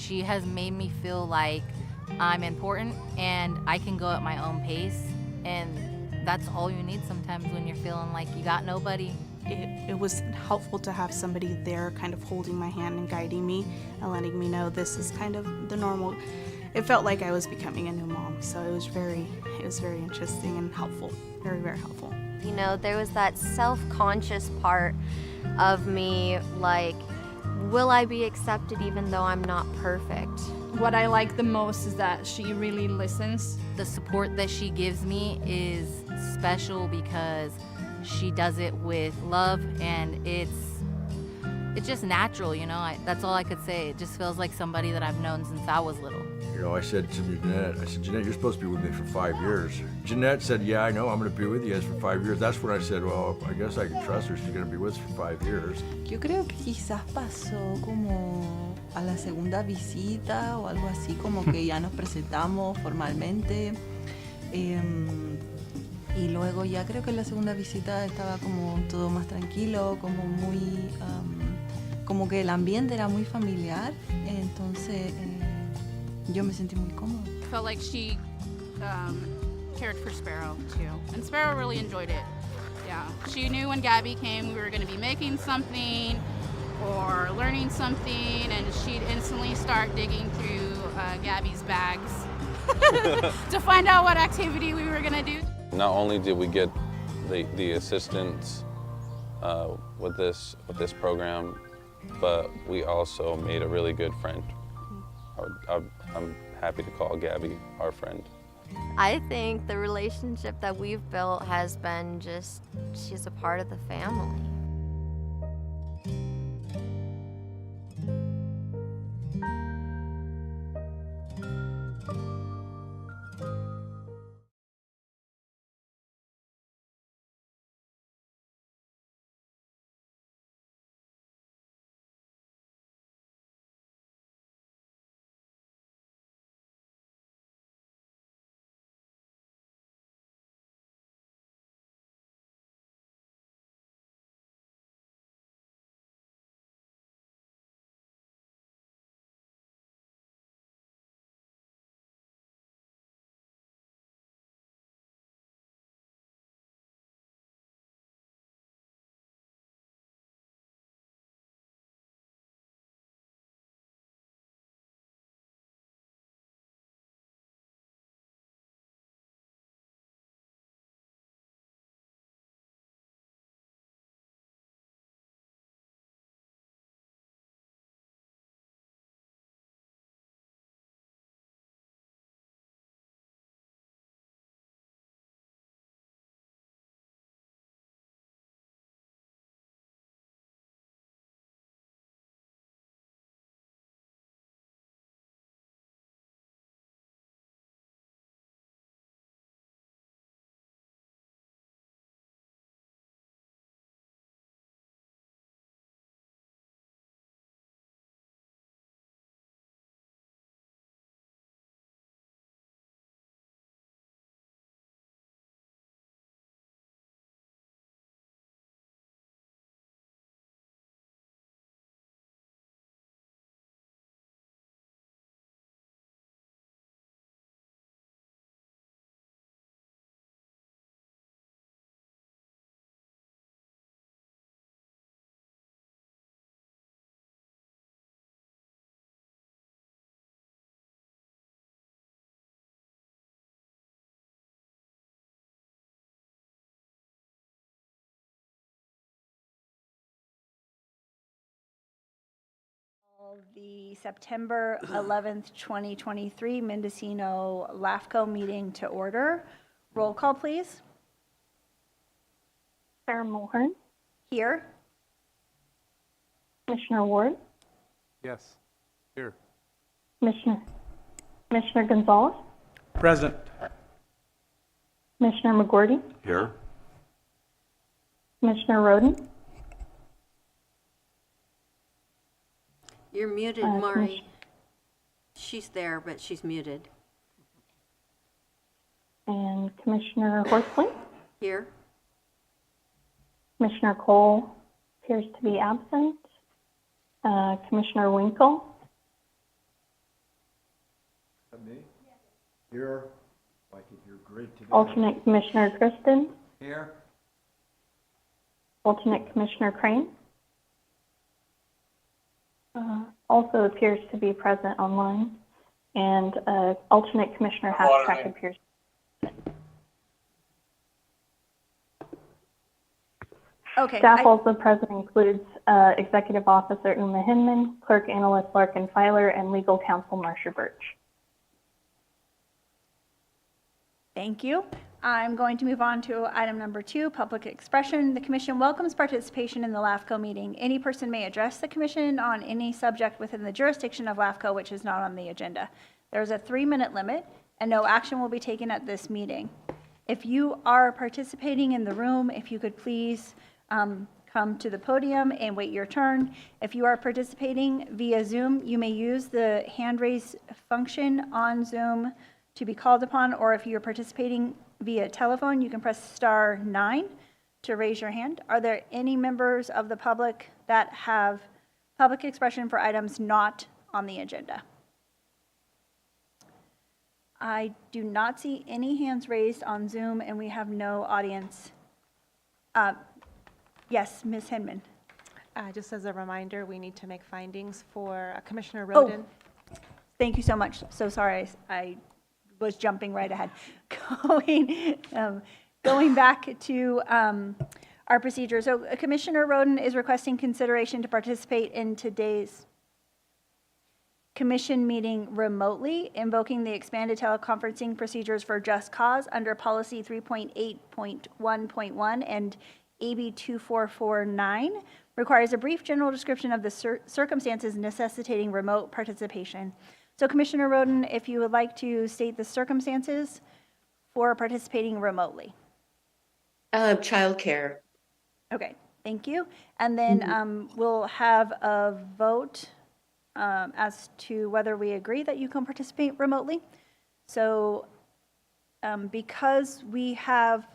She has made me feel like I'm important and I can go at my own pace, and that's all you need sometimes when you're feeling like you got nobody. It was helpful to have somebody there kind of holding my hand and guiding me and letting me know this is kind of the normal. It felt like I was becoming a new mom, so it was very interesting and helpful, very, very helpful. You know, there was that self-conscious part of me, like, will I be accepted even though I'm not perfect? What I like the most is that she really listens. The support that she gives me is special because she does it with love, and it's just natural, you know. That's all I could say. It just feels like somebody that I've known since I was little. You know, I said to Jeanette, Jeanette, you're supposed to be with me for 5 years. Jeanette said, yeah, I know, I'm going to be with you guys for 5 years. That's when I said, well, I guess I can trust her. She's going to be with us for 5 years. Yo creo que quizás pasó como a la segunda visita o algo así, como que ya nos presentamos formalmente. Y luego ya creo que en la segunda visita estaba como todo más tranquilo, como muy, como que el ambiente era muy familiar, entonces yo me sentí muy cómoda. Felt like she cared for Sparrow too, and Sparrow really enjoyed it. Yeah, she knew when Gabby came we were going to be making something or learning something, and she'd instantly start digging through Gabby's bags to find out what activity we were going to do. Not only did we get the assistance with this program, but we also made a really good friend. I'm happy to call Gabby our friend. I think the relationship that we've built has been she's a part of the family. The September 11th, 2023 Mendocino LAFCO meeting to order. Roll call, please. Sarah Mulhern. Here. Commissioner Ward. Yes. Here. Commissioner Gonzalez. Present. Commissioner McGordy. Here. Commissioner Roden. You're muted, Mari. She's there, but she's muted. And Commissioner Horsley. Here. Commissioner Cole appears to be absent. Commissioner Winkle. me? Here. I can hear great today. Alternate Commissioner Kristen, Here. Alternate Commissioner Crane. Also appears to be present online, and Alternate Commissioner Hashtag appears. Okay. Staff also present includes Executive Officer Uma Hinman, Clerk Analyst Larkin Filer, and Legal Counsel Marsha Birch. Thank you. I'm going to move on to item number 2, public expression. The commission welcomes participation in the LAFCO meeting. Any person may address the commission on any subject within the jurisdiction of LAFCO which is not on the agenda. There's a 3-minute limit, and no action will be taken at this meeting. If you are participating in the room, if you could please come to the podium and wait your turn. If you are participating via Zoom, you may use the hand raise function on Zoom to be called upon, or if you're participating via telephone, you can press star 9 to raise your hand. Are there any members of the public that have public expression for items not on the agenda? I do not see any hands raised on Zoom, and we have no audience. Yes, Ms. Hinman. Just as a reminder, we need to make findings for Commissioner Roden. Oh, thank you so much. So sorry, I was jumping right ahead. Going back to our procedure. So Commissioner Roden is requesting consideration to participate in today's commission meeting remotely, invoking the expanded teleconferencing procedures for just cause under policy 3.8.1.1 and AB 2449, requires a brief general description of the circumstances necessitating remote participation. So Commissioner Roden, if you would like to state the circumstances for participating remotely. Childcare. Okay, thank you. And then we'll have a vote as to whether we agree that you can participate remotely. So because we have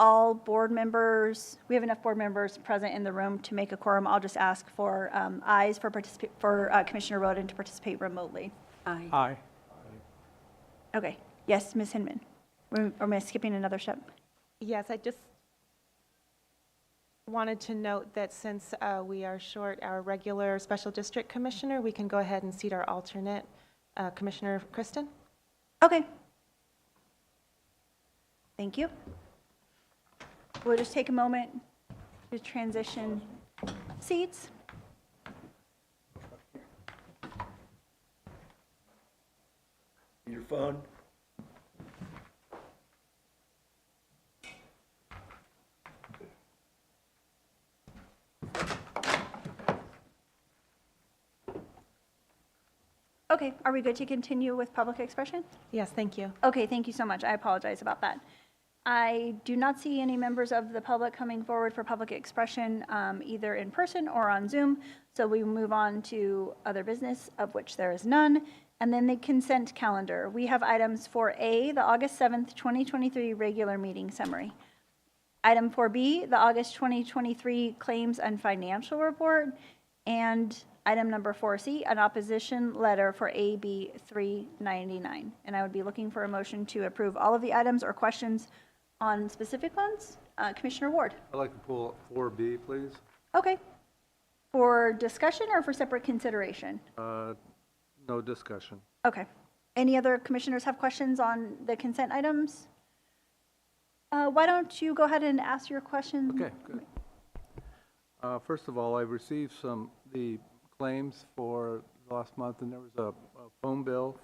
all board members, we have enough board members present in the room to make a quorum, I'll just ask for ayes for Commissioner Roden to participate remotely. Aye. Aye. Okay, yes, Ms. Hinman. Or am I skipping another step? Yes, I just wanted to note that since we are short our regular special district commissioner, we can go ahead and seat our alternate, Commissioner Kristen. Okay. Thank you. We'll just take a moment to transition seats. Your phone. Okay, are we good to continue with public expression? Yes, thank you. Okay, thank you so much. I apologize about that. I do not see any members of the public coming forward for public expression, either in person or on Zoom. So we move on to other business, of which there is none. And then the consent calendar. We have items for A, the August 7th, 2023 regular meeting summary. Item 4B, the August 2023 claims and financial report. And item number 4C, an opposition letter for AB 399. And I would be looking for a motion to approve all of the items or questions on specific ones. Commissioner Ward. I'd like to pull 4B, please. Okay. For discussion or for separate consideration? No discussion. Okay. Any other commissioners have questions on the consent items? Why don't you go ahead and ask your question? Okay, good. First of all, I received the claims for last month, and there was a phone bill,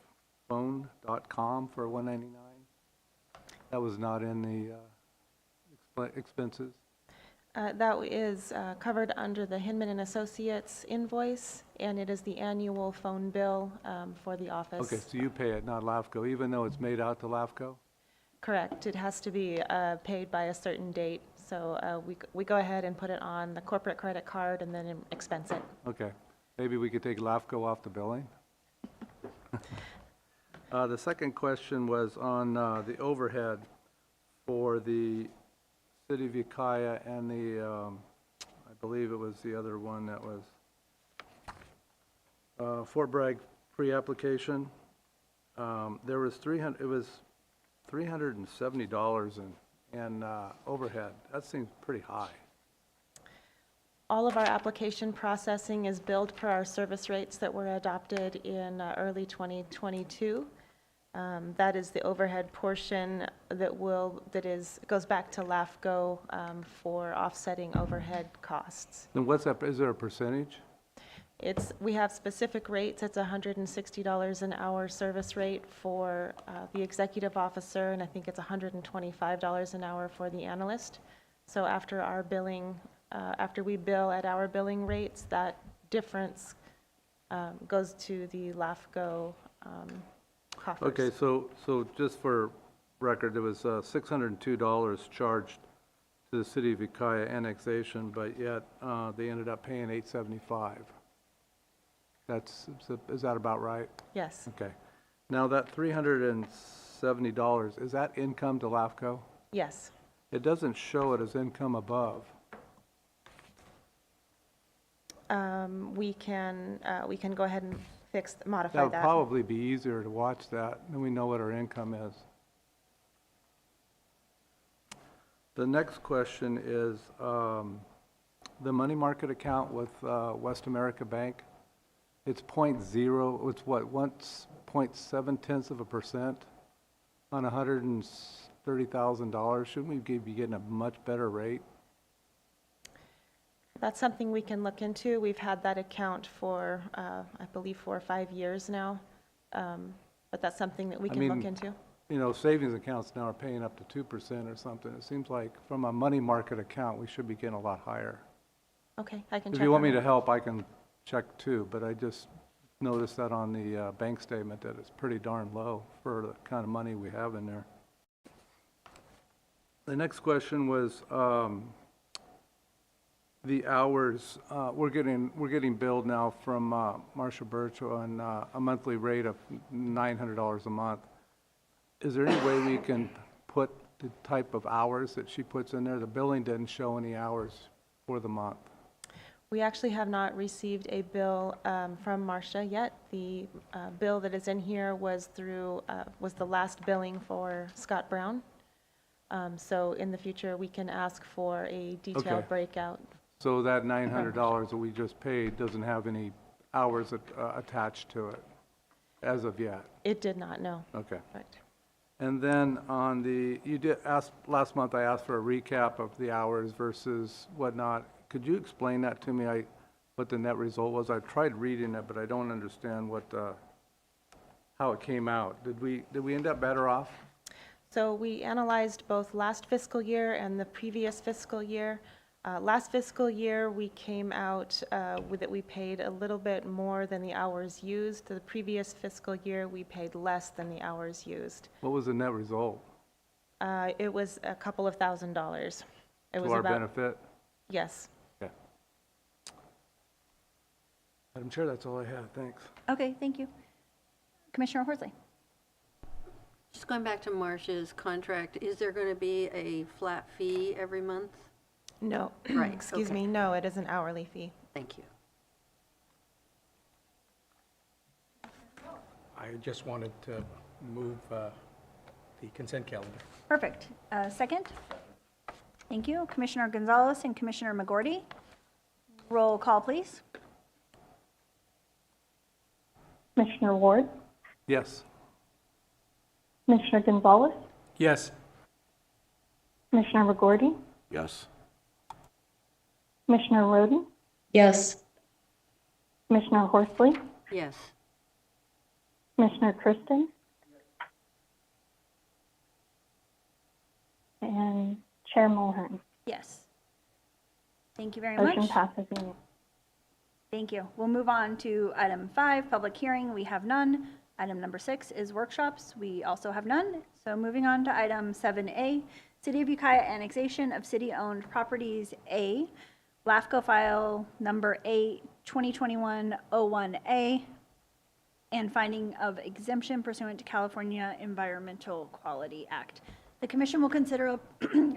phone.com for $199. That was not in the expenses. That is covered under the Hinman and Associates invoice, and it is the annual phone bill for the office. Okay, so you pay it, not LAFCO, even though it's made out to LAFCO? Correct. It has to be paid by a certain date. So we go ahead and put it on the corporate credit card and then expense it. Okay. Maybe we could take LAFCO off the billing? The second question was on the overhead for the City of Ukiah and the, I believe it was the other one that was Fort Bragg pre-application. there was $370 in overhead. That seems pretty high. All of our application processing is billed per our service rates that were adopted in early 2022. That is the overhead portion that goes back to LAFCO for offsetting overhead costs. Then what's that, is there a percentage? We have specific rates. It's $160 an hour service rate for the executive officer, and I think it's $125 an hour for the analyst. So after our billing, after we bill at our billing rates, that difference goes to the LAFCO coffers. Okay, so just for record, there was $602 charged to the city of Ukiah annexation, but yet they ended up paying $875. Is that about right? Yes. Okay. Now that $370, is that income to LAFCO? Yes. It doesn't show it as income above. We can go ahead and modify That would that. probably be easier to watch that, and we know what our income is. The next question is the money market account with West America Bank. It's 0.0, it's what, 0.7% on $130,000. Shouldn't we be getting a much better rate? That's something we can look into. We've had that account for, I believe, 4 or 5 years now. But that's something that we can look into. You know, savings accounts now are paying up to 2% or something. It seems like from a money market account, we should be getting a lot higher. Okay, I can check. If you want on me to that. help, I can check too, but I just noticed that on the bank statement that it's pretty darn low for the kind of money we have in there. The next question was the hours. We're getting billed now from Marsha Birch on a monthly rate of $900 a month. Is there any way we can put the type of hours that she puts in there? The billing didn't show any hours for the month. We actually have not received a bill from Marcia yet. The bill that is in here was the last billing for Scott Brown. So in the future, we can ask for a detailed Okay. breakout. So that $900 that we just paid doesn't have any hours attached to it as of yet? It did not, no. Okay. Right. And then on you did ask, last month I asked for a recap of the hours versus whatnot. Could you explain that to me, what the net result was? I tried reading it, but I don't understand how it came out. Did we end up better off? So we analyzed both last fiscal year and the previous fiscal year. Last fiscal year, we came out that we paid a little bit more than the hours used. The previous fiscal year, we paid less than the hours used. What was the net result? It was a couple of $1,000s. It was To our about, benefit? yes. Okay. Madam Chair, that's all I had. Thanks. Okay, thank you. Commissioner Horsley. Just going back to Marcia's contract, is there going to be a flat fee every month? No. Right, Excuse okay. me, no, it is an hourly fee. Thank you. I just wanted to move the consent calendar. Perfect. Second? Thank you. Commissioner Gonzalez and Commissioner McGorty. Roll call, please. Commissioner Ward, Yes. Commissioner Gonzalez, Yes. Commissioner McGorty, Yes. Commissioner Roden, Yes. Commissioner Horsley, Yes. Commissioner Kristen, and Chair Mulhern. Yes. Thank you very Motion much. passes unanimously. Thank you. We'll move on to item 5, public hearing. We have none. Item number 6 is workshops. We also have none. So moving on to item 7A, City of Ukiah annexation of city-owned properties A, LAFCO file number A 2021-01A, and finding of exemption pursuant to California Environmental Quality Act. The commission will consider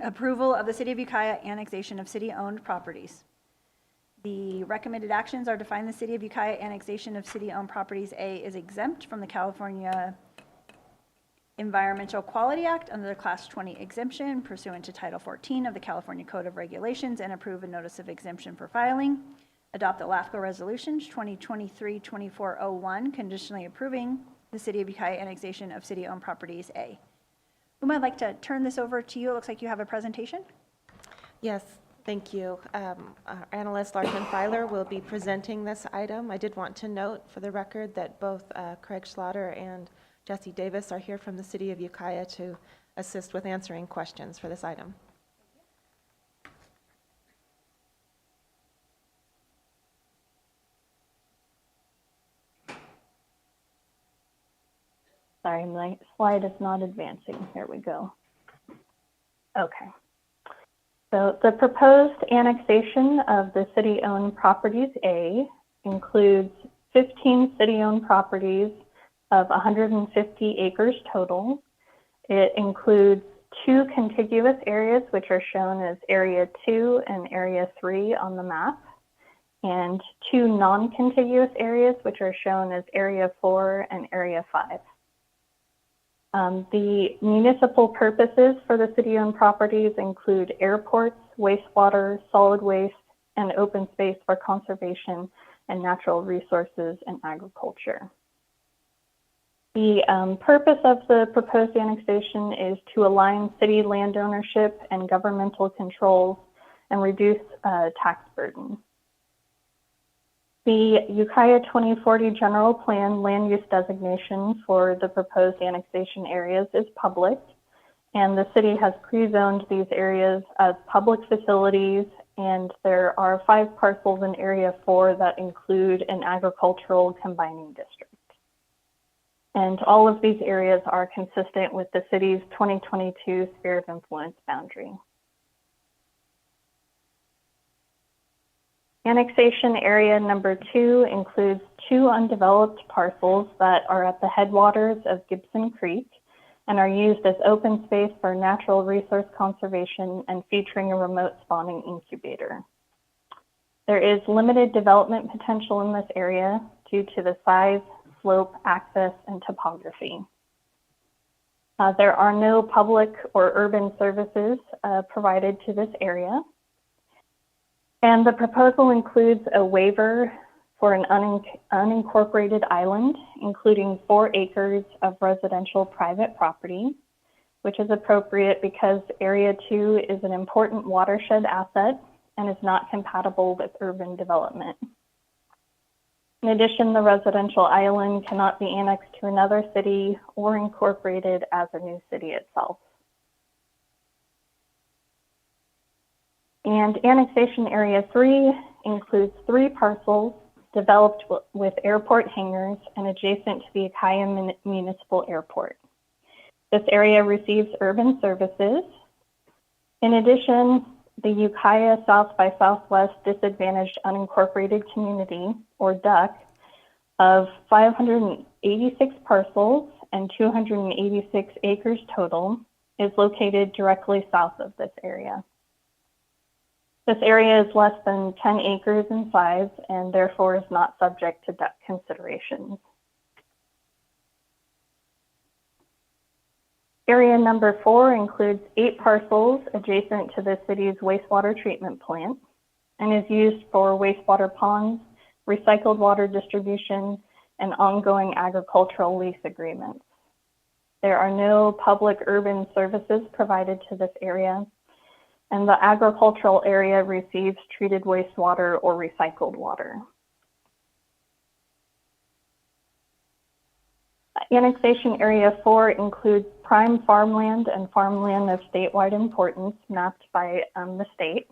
approval of the City of Ukiah annexation of city-owned properties. The recommended actions are to find the City of Ukiah annexation of city-owned properties A is exempt from the California Environmental Quality Act under the Class 20 exemption pursuant to Title 14 of the California Code of Regulations and approve a notice of exemption for filing. Adopt the LAFCO Resolutions 2023-2401, conditionally approving the City of Ukiah annexation of city-owned properties A. Uma, I'd like to turn this over to you. It looks like you have a presentation. Yes, thank you. Our analyst Larkin Filer will be presenting this item. I did want to note for the record that both Craig Schlatter and Jesse Davis are here from the City of Ukiah to assist with answering questions for this item. Sorry, my slide is not advancing. Here we go. Okay. So the proposed annexation of the city-owned properties A includes 15 city-owned properties of 150 acres total. It includes 2 contiguous areas, which are shown as Area 2 and Area 3 on the map, and 2 non-contiguous areas, which are shown as Area 4 and Area 5. The municipal purposes for the city-owned properties include airports, wastewater, solid waste, and open space for conservation and natural resources and agriculture. The purpose of the proposed annexation is to align city land ownership and governmental controls and reduce tax burden. The Ukiah 2040 General Plan land use designation for the proposed annexation areas is public, and the city has pre-zoned these areas as public facilities, and there are 5 parcels in Area 4 that include an agricultural combining district. And all of these areas are consistent with the city's 2022 sphere of influence boundary. Annexation area number 2 includes 2 undeveloped parcels that are at the headwaters of Gibson Creek and are used as open space for natural resource conservation and featuring a remote spawning incubator. There is limited development potential in this area due to the size, slope, access, and topography. There are no public or urban services provided to this area. And the proposal includes a waiver for an unincorporated island, including 4 acres of residential private property, which is appropriate because Area 2 is an important watershed asset and is not compatible with urban development. In addition, the residential island cannot be annexed to another city or incorporated as a new city itself. And annexation area 3 includes 3 parcels developed with airport hangars and adjacent to the Ukiah Municipal Airport. This area receives urban services. In addition, the Ukiah South by Southwest Disadvantaged Unincorporated Community, or DUC, of 586 parcels and 286 acres total is located directly south of this area. This area is less than 10 acres in size and therefore is not subject to DUC considerations. Area number 4 includes 8 parcels adjacent to the city's wastewater treatment plant and is used for wastewater ponds, recycled water distribution, and ongoing agricultural lease agreements. There are no public urban services provided to this area, and the agricultural area receives treated wastewater or recycled water. Annexation Area 4 includes prime farmland and farmland of statewide importance mapped by the state.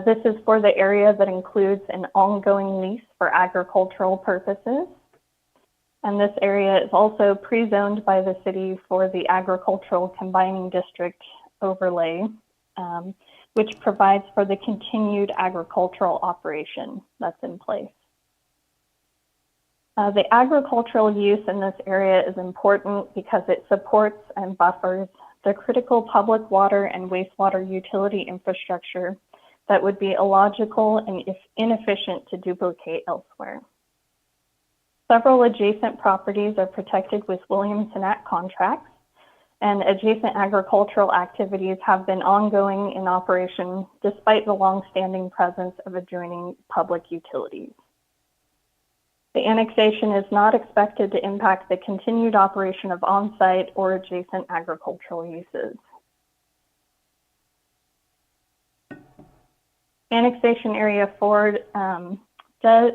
This is for the area that includes an ongoing lease for agricultural purposes. And this area is also pre-zoned by the city for the agricultural combining district overlay, which provides for the continued agricultural operation that's in place. The agricultural use in this area is important because it supports and buffers the critical public water and wastewater utility infrastructure that would be illogical and inefficient to duplicate elsewhere. Several adjacent properties are protected with Williamson Act contracts, and adjacent agricultural activities have been ongoing in operation despite the long-standing presence of adjoining public utilities. The annexation is not expected to impact the continued operation of on-site or adjacent agricultural uses. Annexation Area 4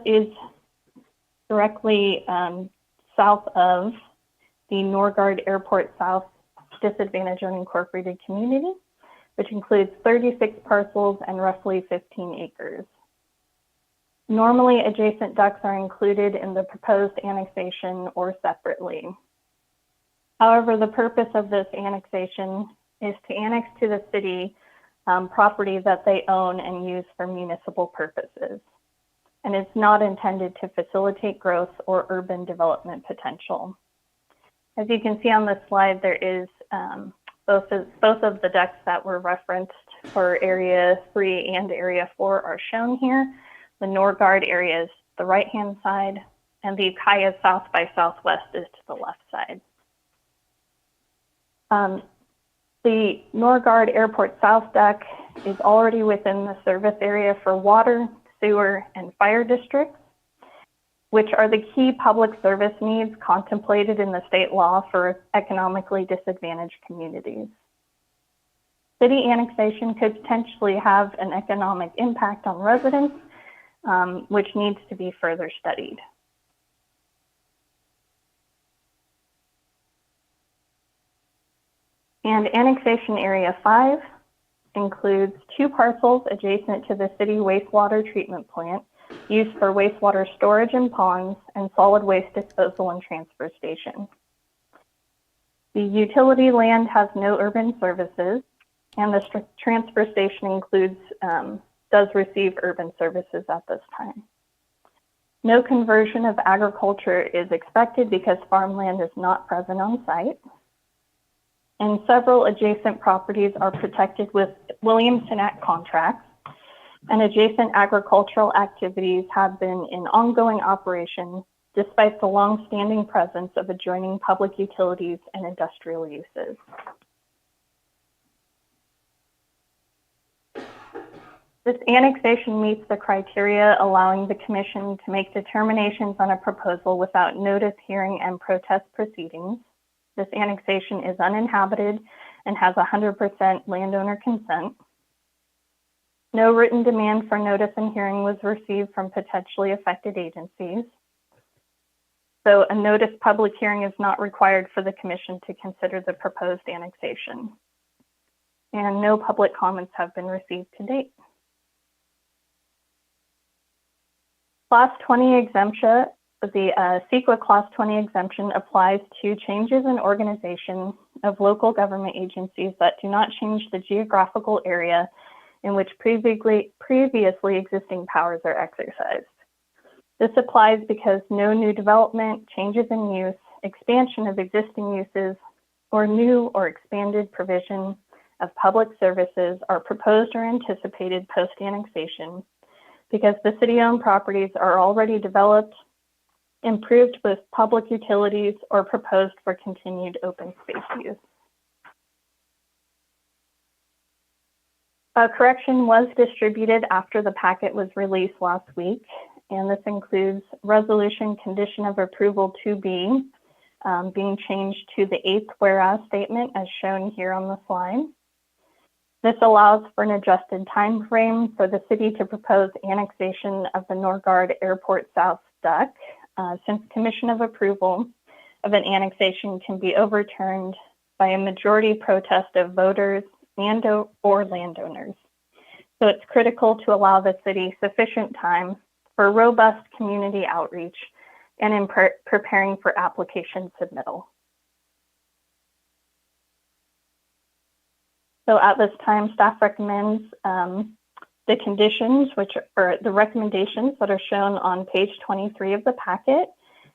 is directly south of the Norgard Airport South Disadvantaged Unincorporated Community, which includes 36 parcels and roughly 15 acres. Normally, adjacent ducts are included in the proposed annexation or separately. However, the purpose of this annexation is to annex to the city property that they own and use for municipal purposes, and it's not intended to facilitate growth or urban development potential. As you can see on this slide, there is both of the ducts that were referenced for Area 3 and Area 4 are shown here. The Norgard area is the right-hand side, and the Ukiah South by Southwest is to the left side. The Norgard Airport South duct is already within the service area for water, sewer, and fire districts, which are the key public service needs contemplated in the state law for economically disadvantaged communities. City annexation could potentially have an economic impact on residents, which needs to be further studied. And Annexation Area 5 includes 2 parcels adjacent to the city wastewater treatment plant used for wastewater storage in ponds and solid waste disposal and transfer station. The utility land has no urban services, and the transfer station does receive urban services at this time. No conversion of agriculture is expected because farmland is not present on site. And several adjacent properties are protected with Williamson Act contracts, and adjacent agricultural activities have been in ongoing operation despite the long-standing presence of adjoining public utilities and industrial uses. This annexation meets the criteria allowing the Commission to make determinations on a proposal without notice, hearing, and protest proceedings. This annexation is uninhabited and has 100% landowner consent. No written demand for notice and hearing was received from potentially affected agencies. So a notice public hearing is not required for the Commission to consider the proposed annexation. And no public comments have been received to date. Class 20 exemption, the CEQA Class 20 exemption applies to changes in organization of local government agencies that do not change the geographical area in which previously existing powers are exercised. This applies because no new development, changes in use, expansion of existing uses, or new or expanded provision of public services are proposed or anticipated post-annexation because the city-owned properties are already developed, improved with public utilities, or proposed for continued open space use. A correction was distributed after the packet was released last week, and this includes Resolution Condition of Approval 2B being changed to the 8th whereas statement as shown here on the slide. This allows for an adjusted time frame for the city to propose annexation of the Norgard Airport South duct, since Commission of Approval of an annexation can be overturned by a majority protest of voters and or landowners. So it's critical to allow the city sufficient time for robust community outreach and in preparing for application submittal. So at this time, staff recommends the conditions, which are the recommendations that are shown on page 23 of the packet,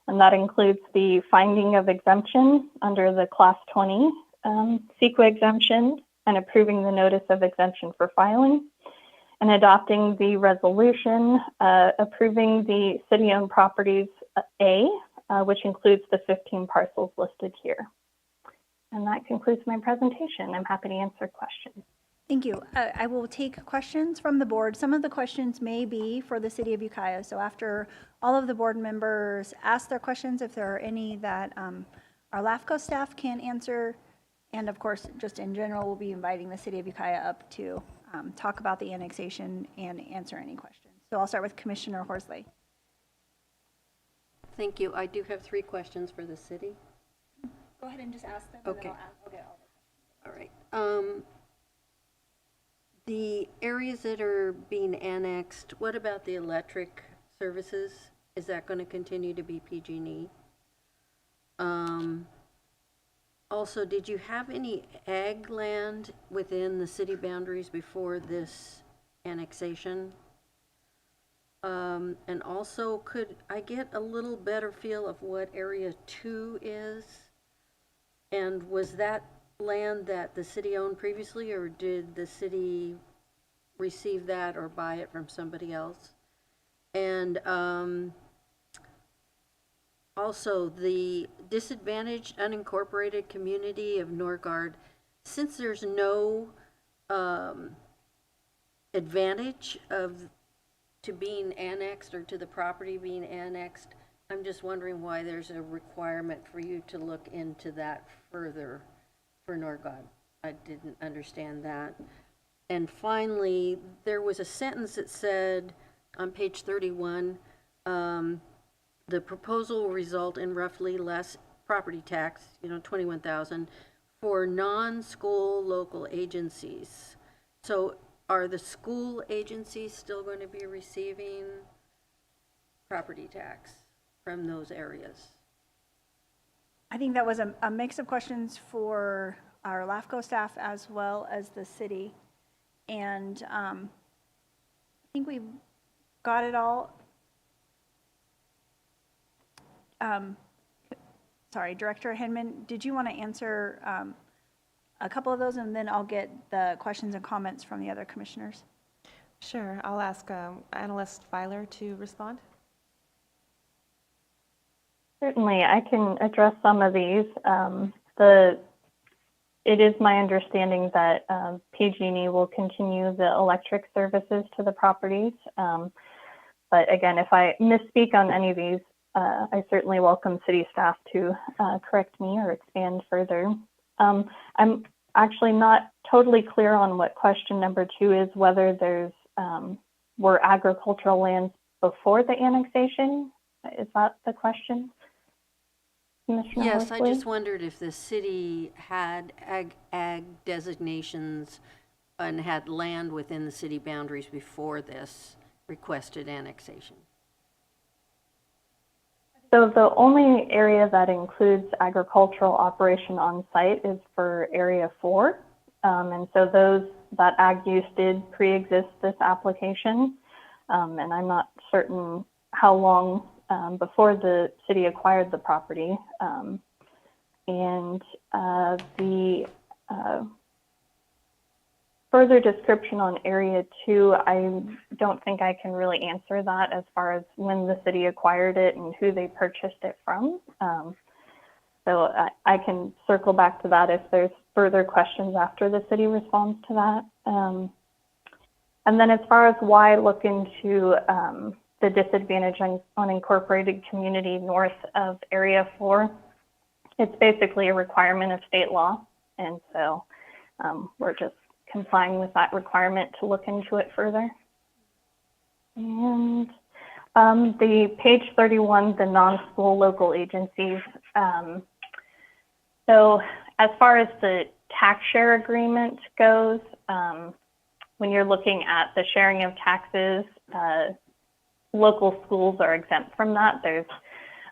and that includes the finding of exemption under the Class 20 CEQA exemption and approving the notice of exemption for filing, and adopting the resolution approving the city-owned properties A which includes the 15 parcels listed here. And that concludes my presentation. I'm happy to answer questions. Thank you. I will take questions from the board. Some of the questions may be for the city of Ukiah. So after all of the board members ask their questions, if there are any that our LAFCO staff can answer, and of course, just in general, we'll be inviting the city of Ukiah up to talk about the annexation and answer any questions. So I'll start with Commissioner Horsley. Thank you. I do have 3 questions for the city. Go ahead and just ask them. Okay. And then I'll get all the questions. All right. The areas that are being annexed, what about the electric services? Is that going to continue to be PG&E? Also, did you have any ag land within the city boundaries before this annexation? And also, could I get a little better feel of what Area 2 is? And was that land that the city owned previously, or did the city receive that or buy it from somebody else? And also the disadvantaged unincorporated community of Norgard, since there's no advantage to being annexed or to the property being annexed, I'm just wondering why there's a requirement for you to look into that further for Norgard. I didn't understand that. And finally, there was a sentence that said on page 31, the proposal will result in roughly less property tax, 21,000, for non-school local agencies. So are the school agencies still going to be receiving property tax from those areas? I think that was a mix of questions for our LAFCO staff as well as the city. And I think we've got it all. Sorry, Director Hinman, did you want to answer a couple of those, and then I'll get the questions and comments from the other commissioners? Sure, I'll ask Analyst Filer to respond. Certainly, I can address some of these. It is my understanding that PG&E will continue the electric services to the properties. But again, if I misspeak on any of these, I certainly welcome city staff to correct me or expand further. I'm actually not totally clear on what question number 2 is, whether there's were agricultural lands before the annexation. Is that the question? Commissioner Yes, Horsley? I just wondered if the city had ag designations and had land within the city boundaries before this requested annexation. So the only area that includes agricultural operation on site is for Area 4. And so that ag use did pre-exist this application. And I'm not certain how long before the city acquired the property. The further description on Area 2, I don't think I can really answer that as far as when the city acquired it and who they purchased it from. So I can circle back to that if there's further questions after the city responds to that. And then as far as why look into the disadvantaged unincorporated community north of Area 4, it's basically a requirement of state law. And so we're just complying with that requirement to look into it further. And the page 31, the non-school local agencies. So as far as the tax share agreement goes, when you're looking at the sharing of taxes, local schools are exempt from that. There's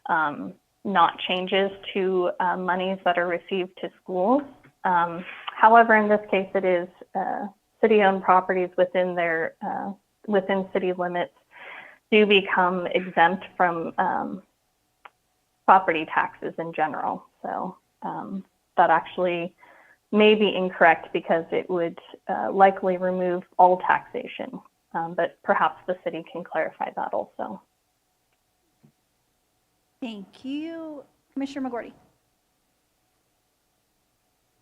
not changes to monies that are received to schools. However, in this case, it is city-owned properties within their within city limits do become exempt from property taxes in general. So that actually may be incorrect because it would likely remove all taxation. But perhaps the city can clarify that also. Thank you. Commissioner McGorty.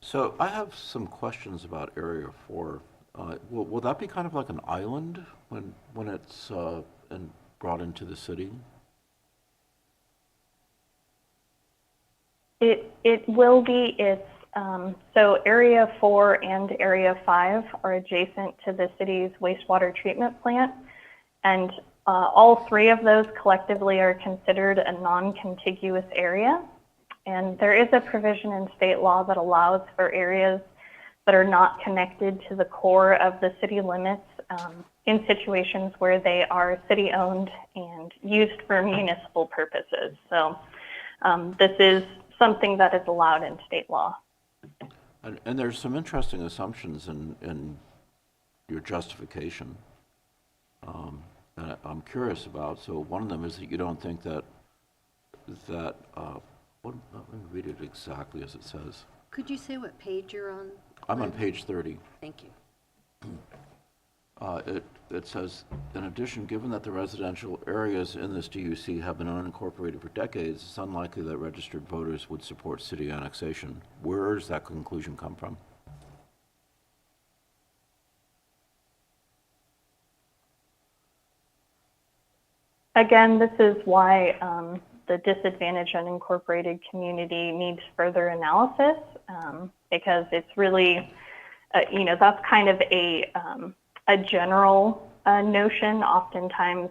So I have some questions about Area 4. Will that be kind of like an island when it's brought into the city? It will be. It's so Area 4 and Area 5 are adjacent to the city's wastewater treatment plant, and all three of those collectively are considered a non-contiguous area. And there is a provision in state law that allows for areas that are not connected to the core of the city limits in situations where they are city-owned and used for municipal purposes. So this is something that is allowed in state law. And there's some interesting assumptions in your justification that I'm curious about. So one of them is that you don't think that let me read it exactly as it says. Could you say what page you're on? I'm on page 30. Thank you. It says, in addition, given that the residential areas in this DUC have been unincorporated for decades, it's unlikely that registered voters would support city annexation. Where does that conclusion come from? Again, this is why the disadvantaged unincorporated community needs further analysis because it's really, that's kind of a general notion. Oftentimes,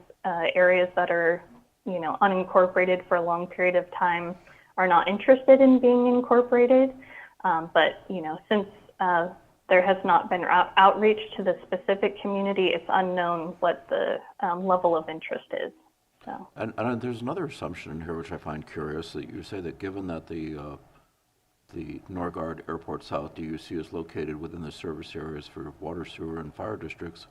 areas that are, unincorporated for a long period of time are not interested in being incorporated. But, since there has not been outreach to the specific community, it's unknown what the level of interest is. So. And there's another assumption in here which I find curious, that you say that given that the Norgard Airport South DUC is located within the service areas for water, sewer, and fire districts,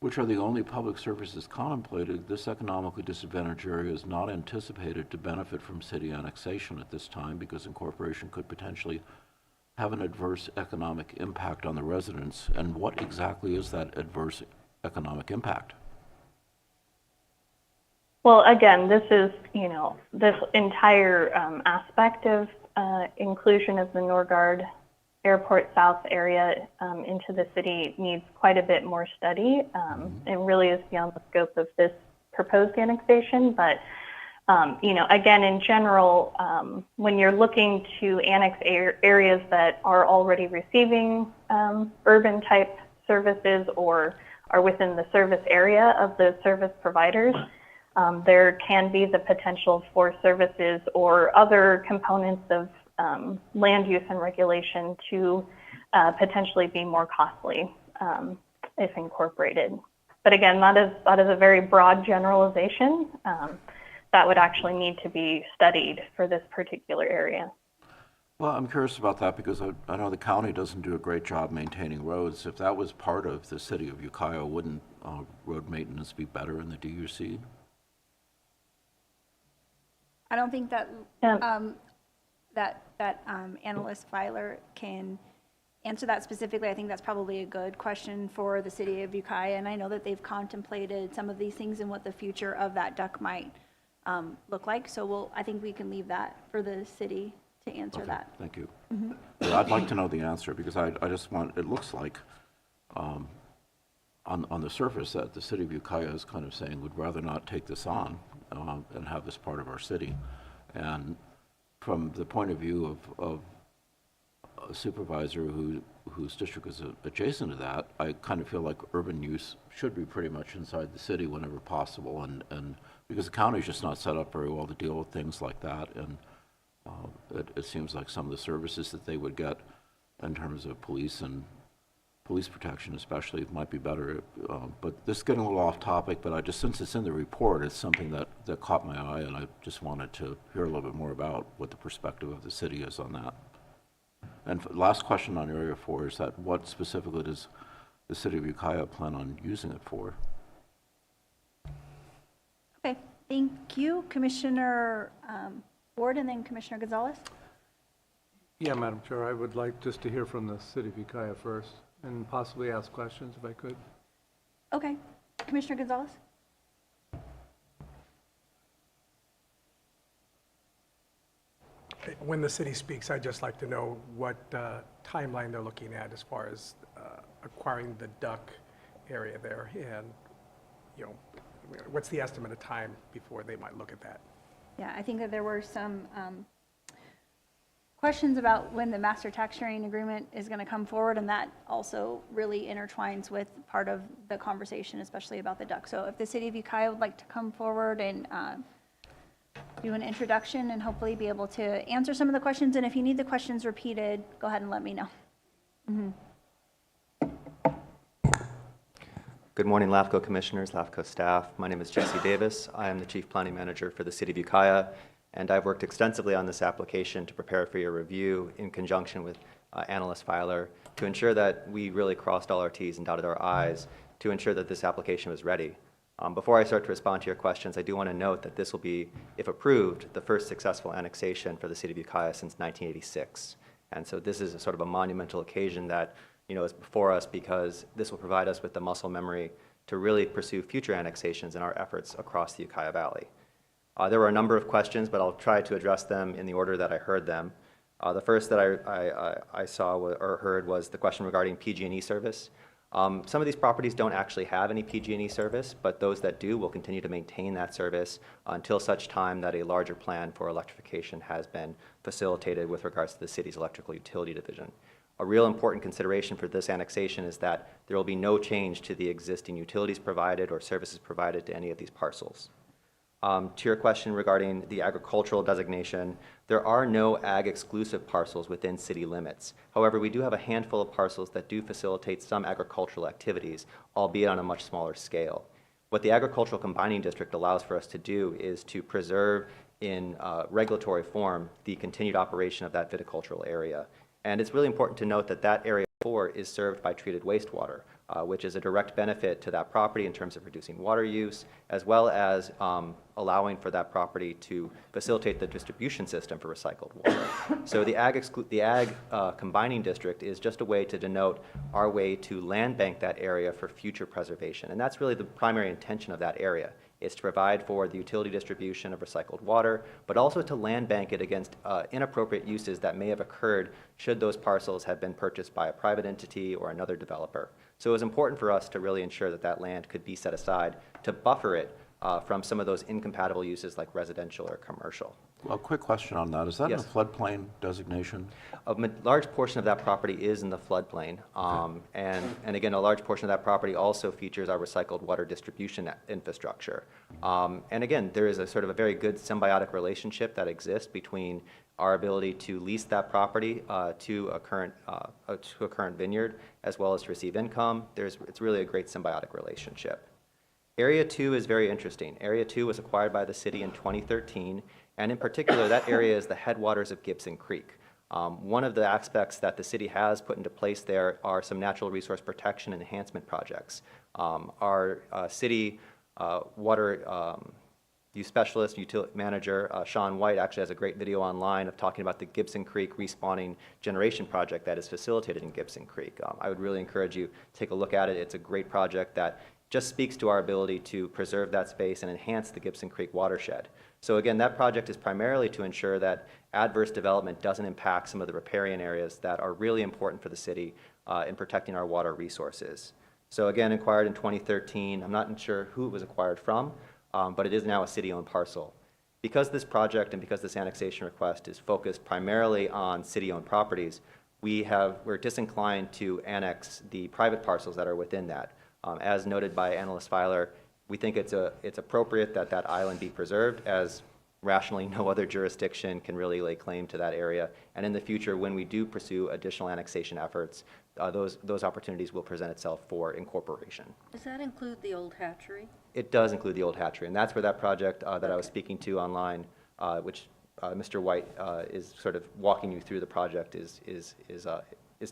which are the only public services contemplated, this economically disadvantaged area is not anticipated to benefit from city annexation at this time because incorporation could potentially have an adverse economic impact on the residents. And what exactly is that adverse economic impact? Well, again, this is, this entire aspect of inclusion of the Norgard Airport South area into the city needs quite a bit more study. It really is beyond the scope of this proposed annexation. But, again, in general, when you're looking to annex areas that are already receiving urban type services or are within the service area of those service providers, there can be the potential for services or other components of land use and regulation to potentially be more costly if incorporated. But again, that is a very broad generalization that would actually need to be studied for this particular area. Well, I'm curious about that because I know the county doesn't do a great job maintaining roads. If that was part of the city of Ukiah, wouldn't road maintenance be better in the DUC? I don't think that analyst Filer can answer that specifically. I think that's probably a good question for the city of Ukiah, and I know that they've contemplated some of these things and what the future of that duct might look like. So I think we can leave that for the city to answer that. Thank you. Yeah, I'd like to know the answer because I just want, it looks like on the surface that the city of Ukiah is kind of saying we'd rather not take this on and have this part of our city. And from the point of view of a supervisor whose district is adjacent to that, I kind of feel like urban use should be pretty much inside the city whenever possible, and because the county's just not set up very well to deal with things like that, and it seems like some of the services that they would get in terms of police and police protection especially might be better. But this is getting a little off topic, but since it's in the report, it's something that caught my eye, and I just wanted to hear a little bit more about what the perspective of the city is on that. And last question on Area 4 is that what specifically does the city of Ukiah plan on using it for? Okay, thank you. Commissioner Ward and then Commissioner Gonzalez. Yeah, Madam Chair, I would like just to hear from the city of Ukiah first and possibly ask questions if I could. Okay, Commissioner Gonzalez. when the city speaks, I'd just like to know what timeline they're looking at as far as acquiring the duck area there, and, you know, what's the estimate of time before they might look at that? Yeah, I think that there were some questions about when the master tax sharing agreement is going to come forward, and that also really intertwines with part of the conversation, especially about the duck. So if the city of Ukiah would like to come forward and do an introduction and hopefully be able to answer some of the questions, and if you need the questions repeated, go ahead and let me know. Good morning, LAFCO commissioners, LAFCO staff. My name is Jesse Davis. I am the Chief Planning Manager for the City of Ukiah, and I've worked extensively on this application to prepare for your review in conjunction with analyst filer to ensure that we really crossed all our T's and dotted our I's to ensure that this application was ready. Before I start to respond to your questions, I do want to note that this will be, if approved, the first successful annexation for the City of Ukiah since 1986. And so this is a sort of a monumental occasion that is before us, because this will provide us with the muscle memory to really pursue future annexations in our efforts across the Ukiah Valley. There were a number of questions, but I'll try to address them in the order that I heard them. The first that I saw or heard was the question regarding PG&E service. Some of these properties don't actually have any PG&E service, but those that do will continue to maintain that service until such time that a larger plan for electrification has been facilitated with regards to the city's electrical utility division. A real important consideration for this annexation is that there will be no change to the existing utilities provided or services provided to any of these parcels. To your question regarding the agricultural designation, there are no ag-exclusive parcels within city limits. However, we do have a handful of parcels that do facilitate some agricultural activities, albeit on a much smaller scale. What the agricultural combining district allows for us to do is to preserve in regulatory form the continued operation of that viticultural area. And it's really important to note that that area 4 is served by treated wastewater, which is a direct benefit to that property in terms of reducing water use, as well as allowing for that property to facilitate the distribution system for recycled water. So the ag combining district is just a way to denote our way to land bank that area for future preservation. And that's really the primary intention of that area. Is to provide for the utility distribution of recycled water, but also to land bank it against inappropriate uses that may have occurred should those parcels have been purchased by a private entity or another developer. So it was important for us to really ensure that that land could be set aside to buffer it from some of those incompatible uses like residential or commercial. Well, a quick question on that. Is that Yes. in a floodplain designation? A large portion of that property is in the floodplain. And again, a large portion of that property also features our recycled water distribution infrastructure. And again, there is a sort of a very good symbiotic relationship that exists between our ability to lease that property to a current vineyard, as well as to receive income. It's really a great symbiotic relationship. Area 2 is very interesting. Area 2 was acquired by the city in 2013, and in particular, that area is the headwaters of Gibson Creek. One of the aspects that the city has put into place there are some natural resource protection and enhancement projects. Our city water use specialist, utility manager, Sean White, actually has a great video online of talking about the Gibson Creek respawning generation project that is facilitated in Gibson Creek. I would really encourage you to take a look at it. It's a great project that just speaks to our ability to preserve that space and enhance the Gibson Creek watershed. So again, that project is primarily to ensure that adverse development doesn't impact some of the riparian areas that are really important for the city in protecting our water resources. So again, acquired in 2013. I'm not sure who it was acquired from, but it is now a city-owned parcel. Because this project and because this annexation request is focused primarily on city-owned properties, we're disinclined to annex the private parcels that are within that. As noted by Analyst Filer, we think it's appropriate that that island be preserved, as rationally no other jurisdiction can really lay claim to that area. And in the future, when we do pursue additional annexation efforts, those opportunities will present itself for incorporation. Does that include the old hatchery? It does include the old hatchery, and that's where that project that I was speaking to online, which Mr. White is sort of walking you through the project, is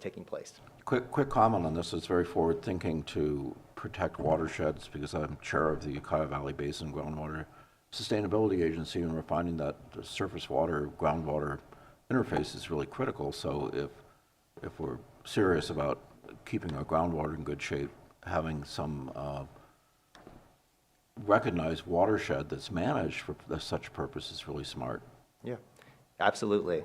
taking place. Quick comment on this. It's very forward-thinking to protect watersheds, because I'm chair of the Ukiah Valley Basin Groundwater Sustainability Agency, and we're finding that the surface water groundwater interface is really critical. So if we're serious about keeping our groundwater in good shape, having some recognized watershed that's managed for such purpose is really smart. Yeah. Absolutely.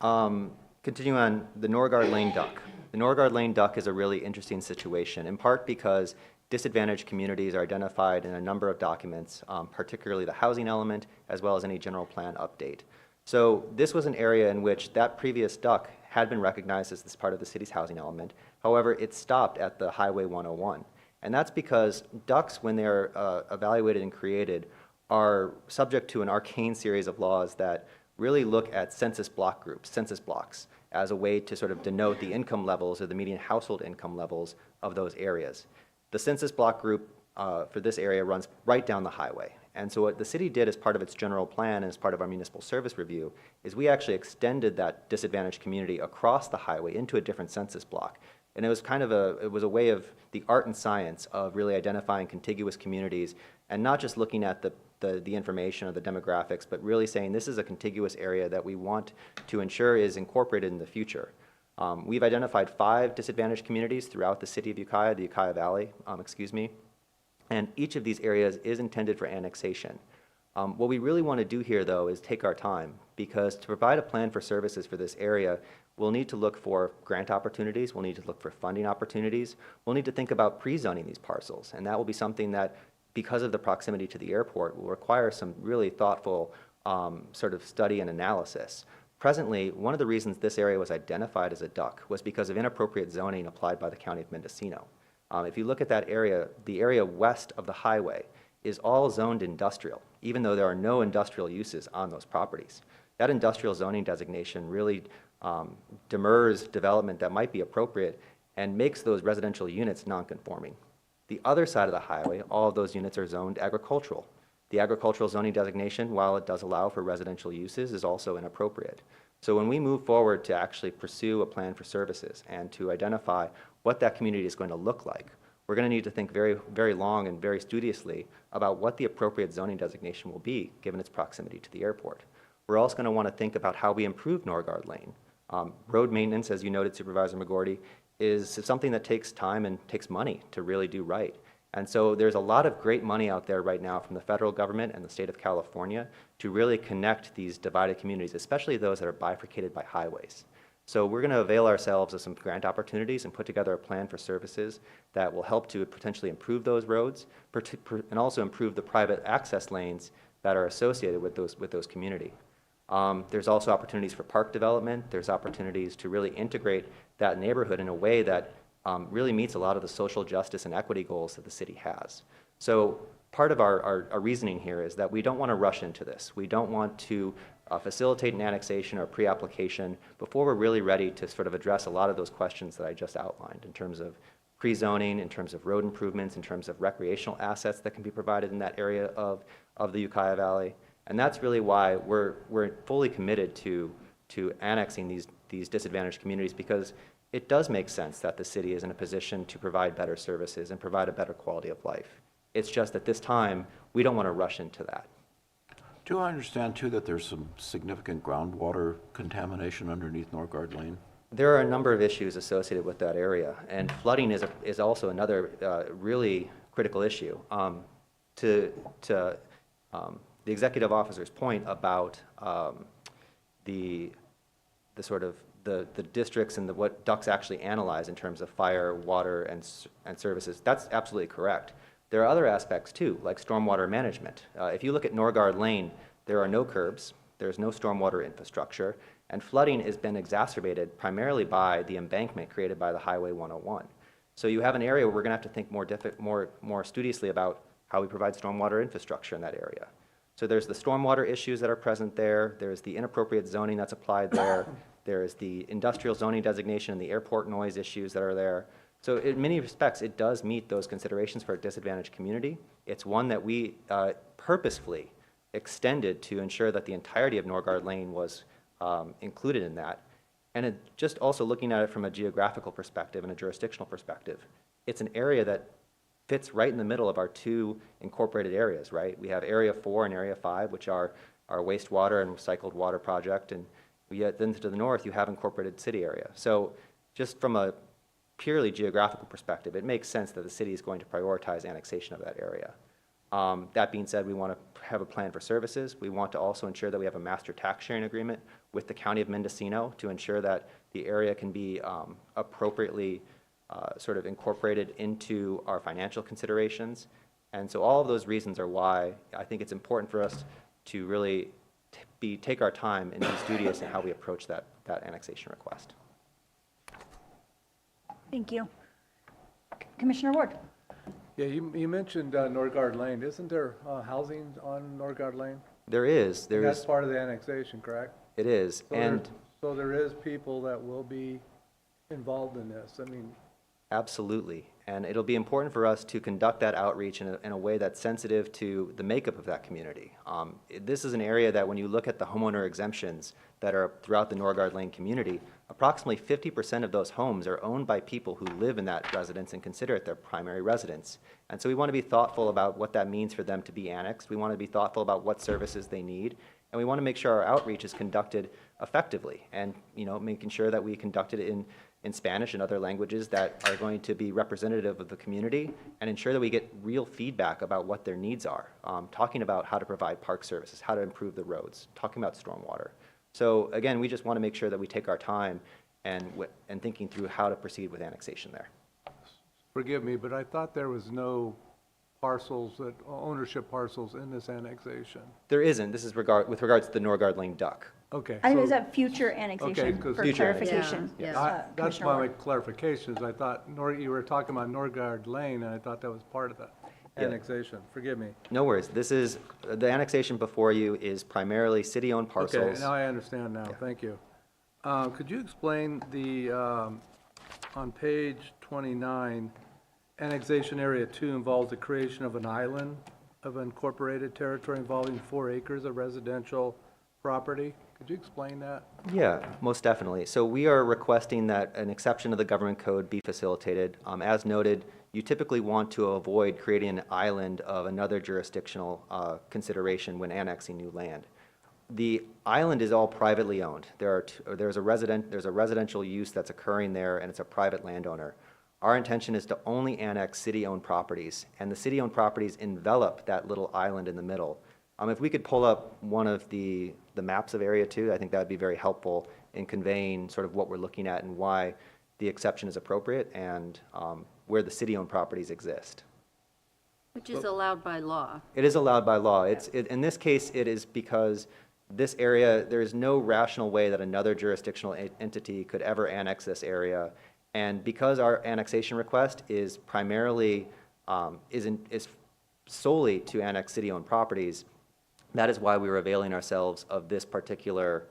Continuing on, the Norgard Lane Duck. The Norgard Lane Duck is a really interesting situation, in part because disadvantaged communities are identified in a number of documents, particularly the housing element, as well as any general plan update. So this was an area in which that previous duck had been recognized as this part of the city's housing element. However, it stopped at the Highway 101. And that's because ducks, when they're evaluated and created, are subject to an arcane series of laws that really look at census block groups, census blocks, as a way to sort of denote the income levels or the median household income levels of those areas. The census block group for this area runs right down the highway. And so what the city did as part of its general plan and as part of our municipal service review is we actually extended that disadvantaged community across the highway into a different census block. And it was kind of it was a way of the art and science of really identifying contiguous communities and not just looking at the information or the demographics, but really saying this is a contiguous area that we want to ensure is incorporated in the future. We've identified 5 disadvantaged communities throughout the city of Ukiah, the Ukiah Valley, and each of these areas is intended for annexation. What we really want to do here, though, is take our time, because to provide a plan for services for this area, we'll need to look for grant opportunities, we'll need to look for funding opportunities, we'll need to think about pre-zoning these parcels, and that will be something that, because of the proximity to the airport, will require some really thoughtful sort of study and analysis. Presently, one of the reasons this area was identified as a duck was because of inappropriate zoning applied by the County of Mendocino. If you look at that area, the area west of the highway is all zoned industrial, even though there are no industrial uses on those properties. That industrial zoning designation really demurs development that might be appropriate and makes those residential units non-conforming. The other side of the highway, all of those units are zoned agricultural. The agricultural zoning designation, while it does allow for residential uses, is also inappropriate. So when we move forward to actually pursue a plan for services and to identify what that community is going to look like, we're going to need to think very, very long and very studiously about what the appropriate zoning designation will be, given its proximity to the airport. We're also going to want to think about how we improve Norgard Lane. Road maintenance, as you noted, Supervisor McGorty, is something that takes time and takes money to really do right. And so there's a lot of great money out there right now from the federal government and the state of California to really connect these divided communities, especially those that are bifurcated by highways. So we're going to avail ourselves of some grant opportunities and put together a plan for services that will help to potentially improve those roads and also improve the private access lanes that are associated with those community. There's also opportunities for park development. There's opportunities to really integrate that neighborhood in a way that really meets a lot of the social justice and equity goals that the city has. So part of our reasoning here is that we don't want to rush into this. We don't want to facilitate an annexation or pre-application before we're really ready to sort of address a lot of those questions that I just outlined in terms of pre-zoning, in terms of road improvements, in terms of recreational assets that can be provided in that area of the Ukiah Valley. And that's really why we're fully committed to annexing these disadvantaged communities, because it does make sense that the city is in a position to provide better services and provide a better quality of life. It's just at this time, we don't want to rush into that. Do I understand, too, that there's some significant groundwater contamination underneath Norgard Lane? There are a number of issues associated with that area, and flooding is also another really critical issue. To the executive officer's point about the districts and what ducks actually analyze in terms of fire, water, and services, that's absolutely correct. There are other aspects too, like stormwater management. If you look at Norgard Lane, there are no curbs, there's no stormwater infrastructure, and flooding has been exacerbated primarily by the embankment created by the Highway 101. So you have an area where we're going to have to think more studiously about how we provide stormwater infrastructure in that area. So there's the stormwater issues that are present there, there's the inappropriate zoning that's applied there, there's the industrial zoning designation and the airport noise issues that are there. So in many respects, it does meet those considerations for a disadvantaged community. It's one that we purposefully extended to ensure that the entirety of Norgard Lane was included in that. And just also looking at it from a geographical perspective and a jurisdictional perspective, it's an area that fits right in the middle of our 2 incorporated areas, right? We have Area 4 and Area 5, which are our wastewater and recycled water project, and then to the north, you have incorporated city area. So just from a purely geographical perspective, it makes sense that the city is going to prioritize annexation of that area. That being said, we want to have a plan for services. We want to also ensure that we have a master tax sharing agreement with the County of Mendocino to ensure that the area can be appropriately sort of incorporated into our financial considerations. And so all of those reasons are why I think it's important for us to really take our time and be studious in how we approach that annexation request. Thank you. Commissioner Ward. Yeah, you mentioned Norgard Lane. Isn't there housing on Norgard Lane? There is. That's part of the annexation, correct? It is. So there is people that will be involved in this. I mean, absolutely. And it'll be important for us to conduct that outreach in a way that's sensitive to the makeup of that community. This is an area that when you look at the homeowner exemptions that are throughout the Norgard Lane community, approximately 50% of those homes are owned by people who live in that residence and consider it their primary residence. And so we want to be thoughtful about what that means for them to be annexed. We want to be thoughtful about what services they need. And we want to make sure our outreach is conducted effectively and, making sure that we conduct it in Spanish and other languages that are going to be representative of the community and ensure that we get real feedback about what their needs are, talking about how to provide park services, how to improve the roads, talking about stormwater. So again, we just want to make sure that we take our time and thinking through how to proceed with annexation there. forgive me, but I thought there was no ownership parcels in this annexation. There isn't. This is with regards to the Norgard Lane duck. Okay. I think it's a future annexation for clarification. That's Commissioner my Ward. clarification, is I thought you were talking about Norgard Lane, and I thought that was part of the annexation. Forgive me. No worries. This is, the annexation before you is primarily city-owned parcels. Okay, now I understand now. Thank you. Could you explain on page 29, Annexation Area 2 involves the creation of an island of incorporated territory involving 4 acres of residential property. Could you explain that? Yeah, most definitely. So we are requesting that an exception to the government code be facilitated. As noted, you typically want to avoid creating an island of another jurisdictional consideration when annexing new land. The island is all privately owned. There's a residential use that's occurring there, and it's a private landowner. Our intention is to only annex city-owned properties, and the city-owned properties envelop that little island in the middle. If we could pull up one of the maps of Area 2, I think that would be very helpful in conveying sort of what we're looking at and why the exception is appropriate and where the city-owned properties exist. Which is allowed by law. It is allowed by law. In this case, it is because this area, there is no rational way that another jurisdictional entity could ever annex this area. And because our annexation request is primarily, is solely to annex city-owned properties, that is why we were availing ourselves of this particular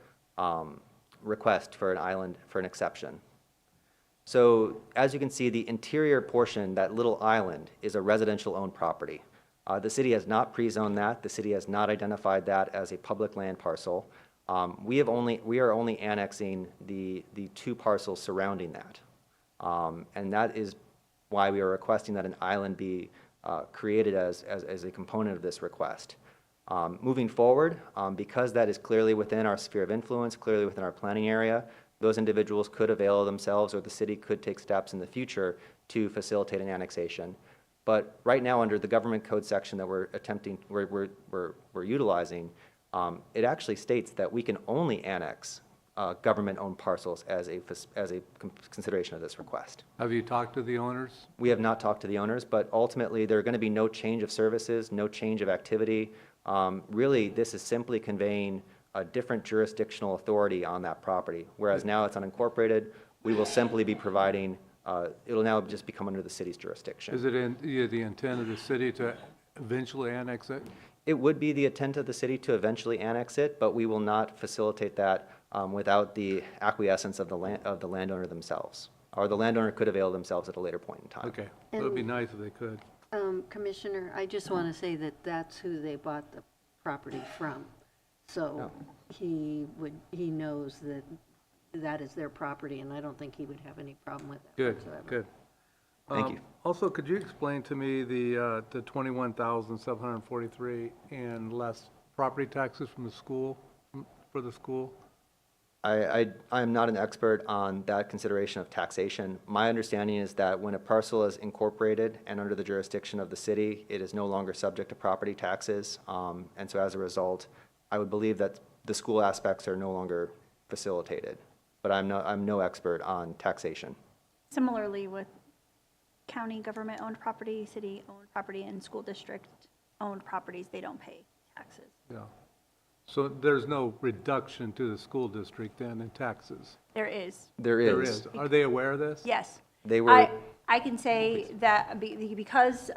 request for an island, for an exception. So as you can see, the interior portion, that little island, is a residential-owned property. The city has not pre-zoned that. The city has not identified that as a public land parcel. We are only annexing the 2 parcels surrounding that. And that is why we are requesting that an island be created as a component of this request. Moving forward, because that is clearly within our sphere of influence, clearly within our planning area, those individuals could avail themselves, or the city could take steps in the future to facilitate an annexation. But right now, under the government code section that we're utilizing, it actually states that we can only annex government-owned parcels as a consideration of this request. Have you talked to the owners? We have not talked to the owners, but ultimately there are going to be no change of services, no change of activity. Really, this is simply conveying a different jurisdictional authority on that property, whereas now it's unincorporated. We will simply be providing, it'll now just become under the city's jurisdiction. Is it the intent of the city to eventually annex it? It would be the intent of the city to eventually annex it, but we will not facilitate that without the acquiescence of the landowner themselves. Or the landowner could avail themselves at a later point in time. Okay, it would be nice if they could. Commissioner, I just want to say that that's who they bought the property from. So he knows that is their property, and I don't think he would have any problem with that whatsoever. Good. Thank you. Also, could you explain to me the $21,743 and less property taxes from the school, for the school? I'm not an expert on that consideration of taxation. My understanding is that when a parcel is incorporated and under the jurisdiction of the city, it is no longer subject to property taxes. And so as a result, I would believe that the school aspects are no longer facilitated. But I'm no expert on taxation. Similarly with county government-owned property, city-owned property, and school district-owned properties, they don't pay taxes. Yeah. So there's no reduction to the school district then in taxes? There is. There is. Are they aware of this? Yes. They were. I can say that because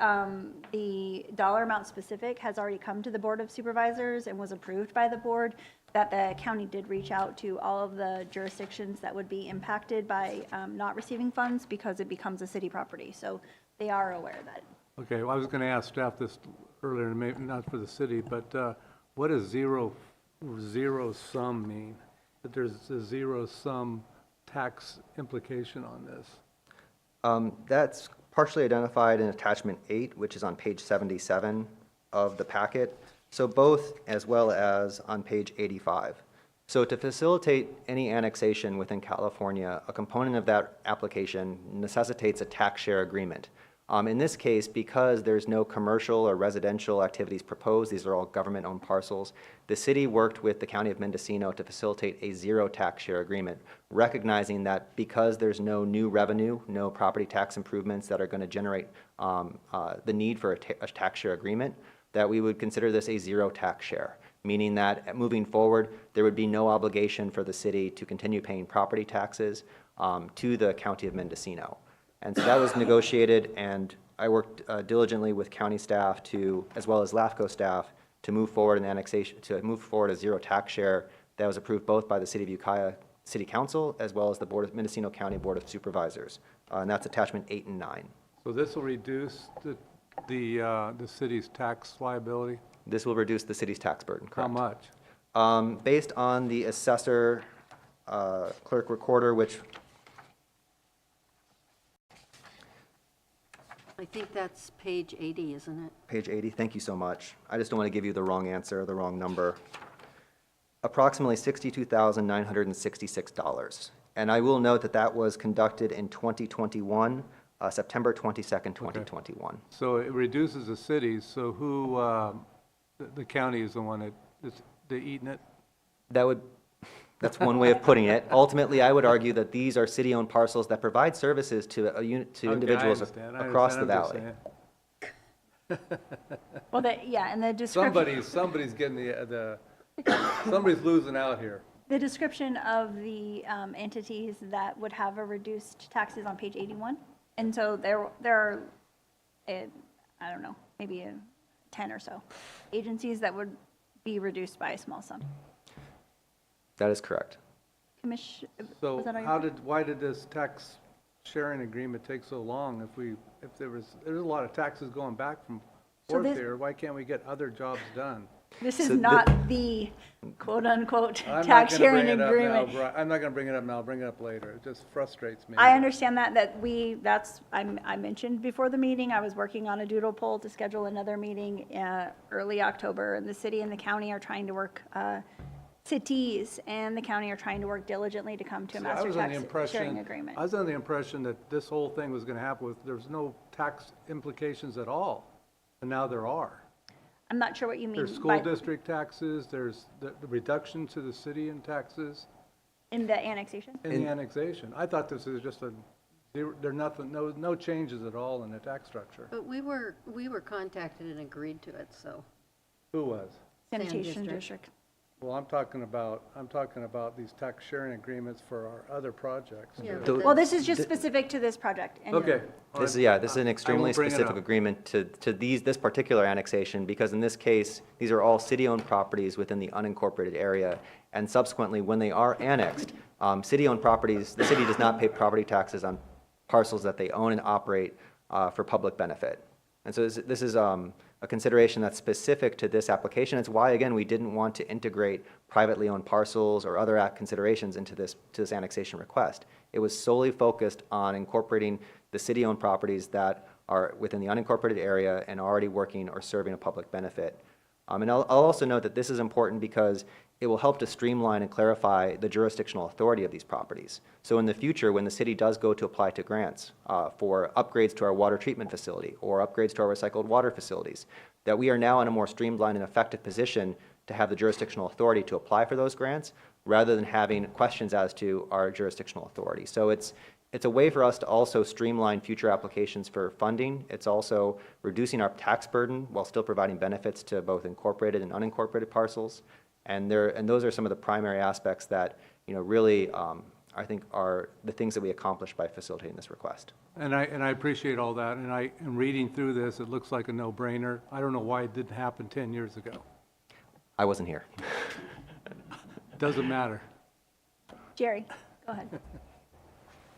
the dollar amount specific has already come to the Board of Supervisors and was approved by the board, that the county did reach out to all of the jurisdictions that would be impacted by not receiving funds because it becomes a city property. So they are aware of that. Okay, well, I was going to ask staff this earlier, maybe not for the city, but what does zero sum mean? That there's a zero sum tax implication on this? That's partially identified in attachment 8, which is on page 77 of the packet. So both as well as on page 85. So to facilitate any annexation within California, a component of that application necessitates a tax share agreement. In this case, because there's no commercial or residential activities proposed, these are all government-owned parcels, the city worked with the County of Mendocino to facilitate a zero tax share agreement, recognizing that because there's no new revenue, no property tax improvements that are going to generate the need for a tax share agreement, that we would consider this a zero tax share, meaning that moving forward, there would be no obligation for the city to continue paying property taxes to the County of Mendocino. And so that was negotiated, and I worked diligently with county staff as well as LAFCO staff to move forward an annexation, to move forward a zero tax share that was approved both by the City of Ukiah City Council as well as the Mendocino County Board of Supervisors. And that's attachment 8 and 9. So this will reduce the city's tax liability? This will reduce the city's tax burden, correct? How much? Based on the assessor, clerk recorder, which I think that's page 80, isn't it? page 80, thank you so much. I just don't want to give you the wrong answer, the wrong number. Approximately $62,966. And I will note that that was conducted in 2021, September 22nd, 2021. Okay. So it reduces the cities, so who, the county is the one that's eating it? That's one way of putting it. Ultimately, I would argue that these are city-owned parcels that provide services to individuals across the valley. Well, and the description. Somebody's getting somebody's losing out here. The description of the entities that would have a reduced taxes on page 81. And so there are, I don't know, maybe 10 or so agencies that would be reduced by a small sum. That is correct. So why did this tax sharing agreement take so long? If there's a lot of taxes going back from forth here, why can't we get other jobs done? This is not the quote-unquote tax sharing agreement. I'm not going to bring it up now. I'll bring it up later. It just frustrates me. I understand I mentioned before the meeting, I was working on a doodle poll to schedule another meeting early October, and the city and the county are trying to work, cities and the county are trying to work diligently to come to a master tax sharing agreement. I was under the impression that this whole thing was going to happen there's no tax implications at all, and now there are. I'm not sure what you mean. There's school district taxes, there's the reduction to the city in taxes. In the annexation? In the annexation. I thought this was just no changes at all in the tax structure. But we were contacted and agreed to it, so. Who was? Sanitation district. Well, I'm talking about these tax sharing agreements for our other projects. Yeah, well, this is just specific to this project. Okay. This is an extremely specific agreement to this particular annexation, because in this case, these are all city-owned properties within the unincorporated area, and subsequently, when they are annexed, city-owned properties, the city does not pay property taxes on parcels that they own and operate for public benefit. And so this is a consideration that's specific to this application. It's why, again, we didn't want to integrate privately owned parcels or other considerations into this annexation request. It was solely focused on incorporating the city-owned properties that are within the unincorporated area and already working or serving a public benefit. And I'll also note that this is important because it will help to streamline and clarify the jurisdictional authority of these properties. So in the future, when the city does go to apply to grants for upgrades to our water treatment facility or upgrades to our recycled water facilities, that we are now in a more streamlined and effective position to have the jurisdictional authority to apply for those grants rather than having questions as to our jurisdictional authority. So it's a way for us to also streamline future applications for funding. It's also reducing our tax burden while still providing benefits to both incorporated and unincorporated parcels. And those are some of the primary aspects that, really, I think are the things that we accomplished by facilitating this request. And I appreciate all that, and I am reading through this, it looks like a no-brainer. I don't know why it didn't happen 10 years ago. I wasn't here. Doesn't matter. Jerry, go ahead.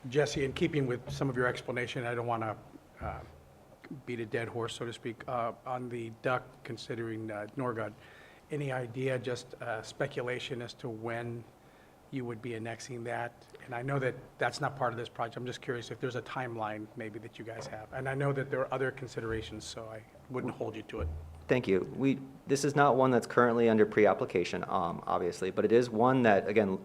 Jesse, in keeping with some of your explanation, I don't want to beat a dead horse, so to speak, on the duck, considering Norgod. Any idea, just speculation as to when you would be annexing that? And I know that that's not part of this project. I'm just curious if there's a timeline maybe that you guys have. And I know that there are other considerations, so I wouldn't hold you to it. Thank you. This is not one that's currently under pre-application, obviously, but it is one that, again,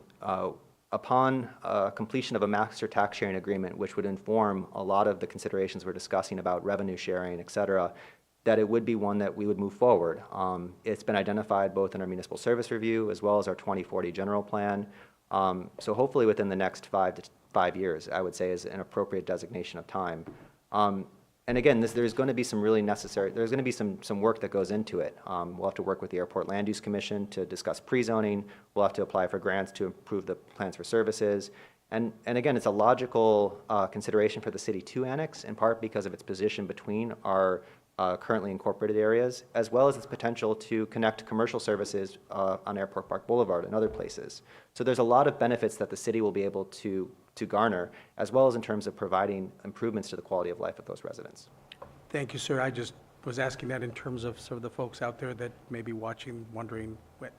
upon completion of a master tax sharing agreement, which would inform a lot of the considerations we're discussing about revenue sharing, et cetera, that it would be one that we would move forward. It's been identified both in our municipal service review as well as our 2040 general plan. So hopefully within the next 5 years, I would say, is an appropriate designation of time. And again, there's going to be some really necessary, there's going to be some work that goes into it. We'll have to work with the Airport Land Use Commission to discuss pre-zoning. We'll have to apply for grants to improve the plans for services. And again, it's a logical consideration for the city to annex, in part because of its position between our currently incorporated areas, as well as its potential to connect commercial services on Airport Park Boulevard and other places. So there's a lot of benefits that the city will be able to garner, as well as in terms of providing improvements to the quality of life of those residents. Thank you, sir. I just was asking that in terms of some of the folks out there that may be watching, wondering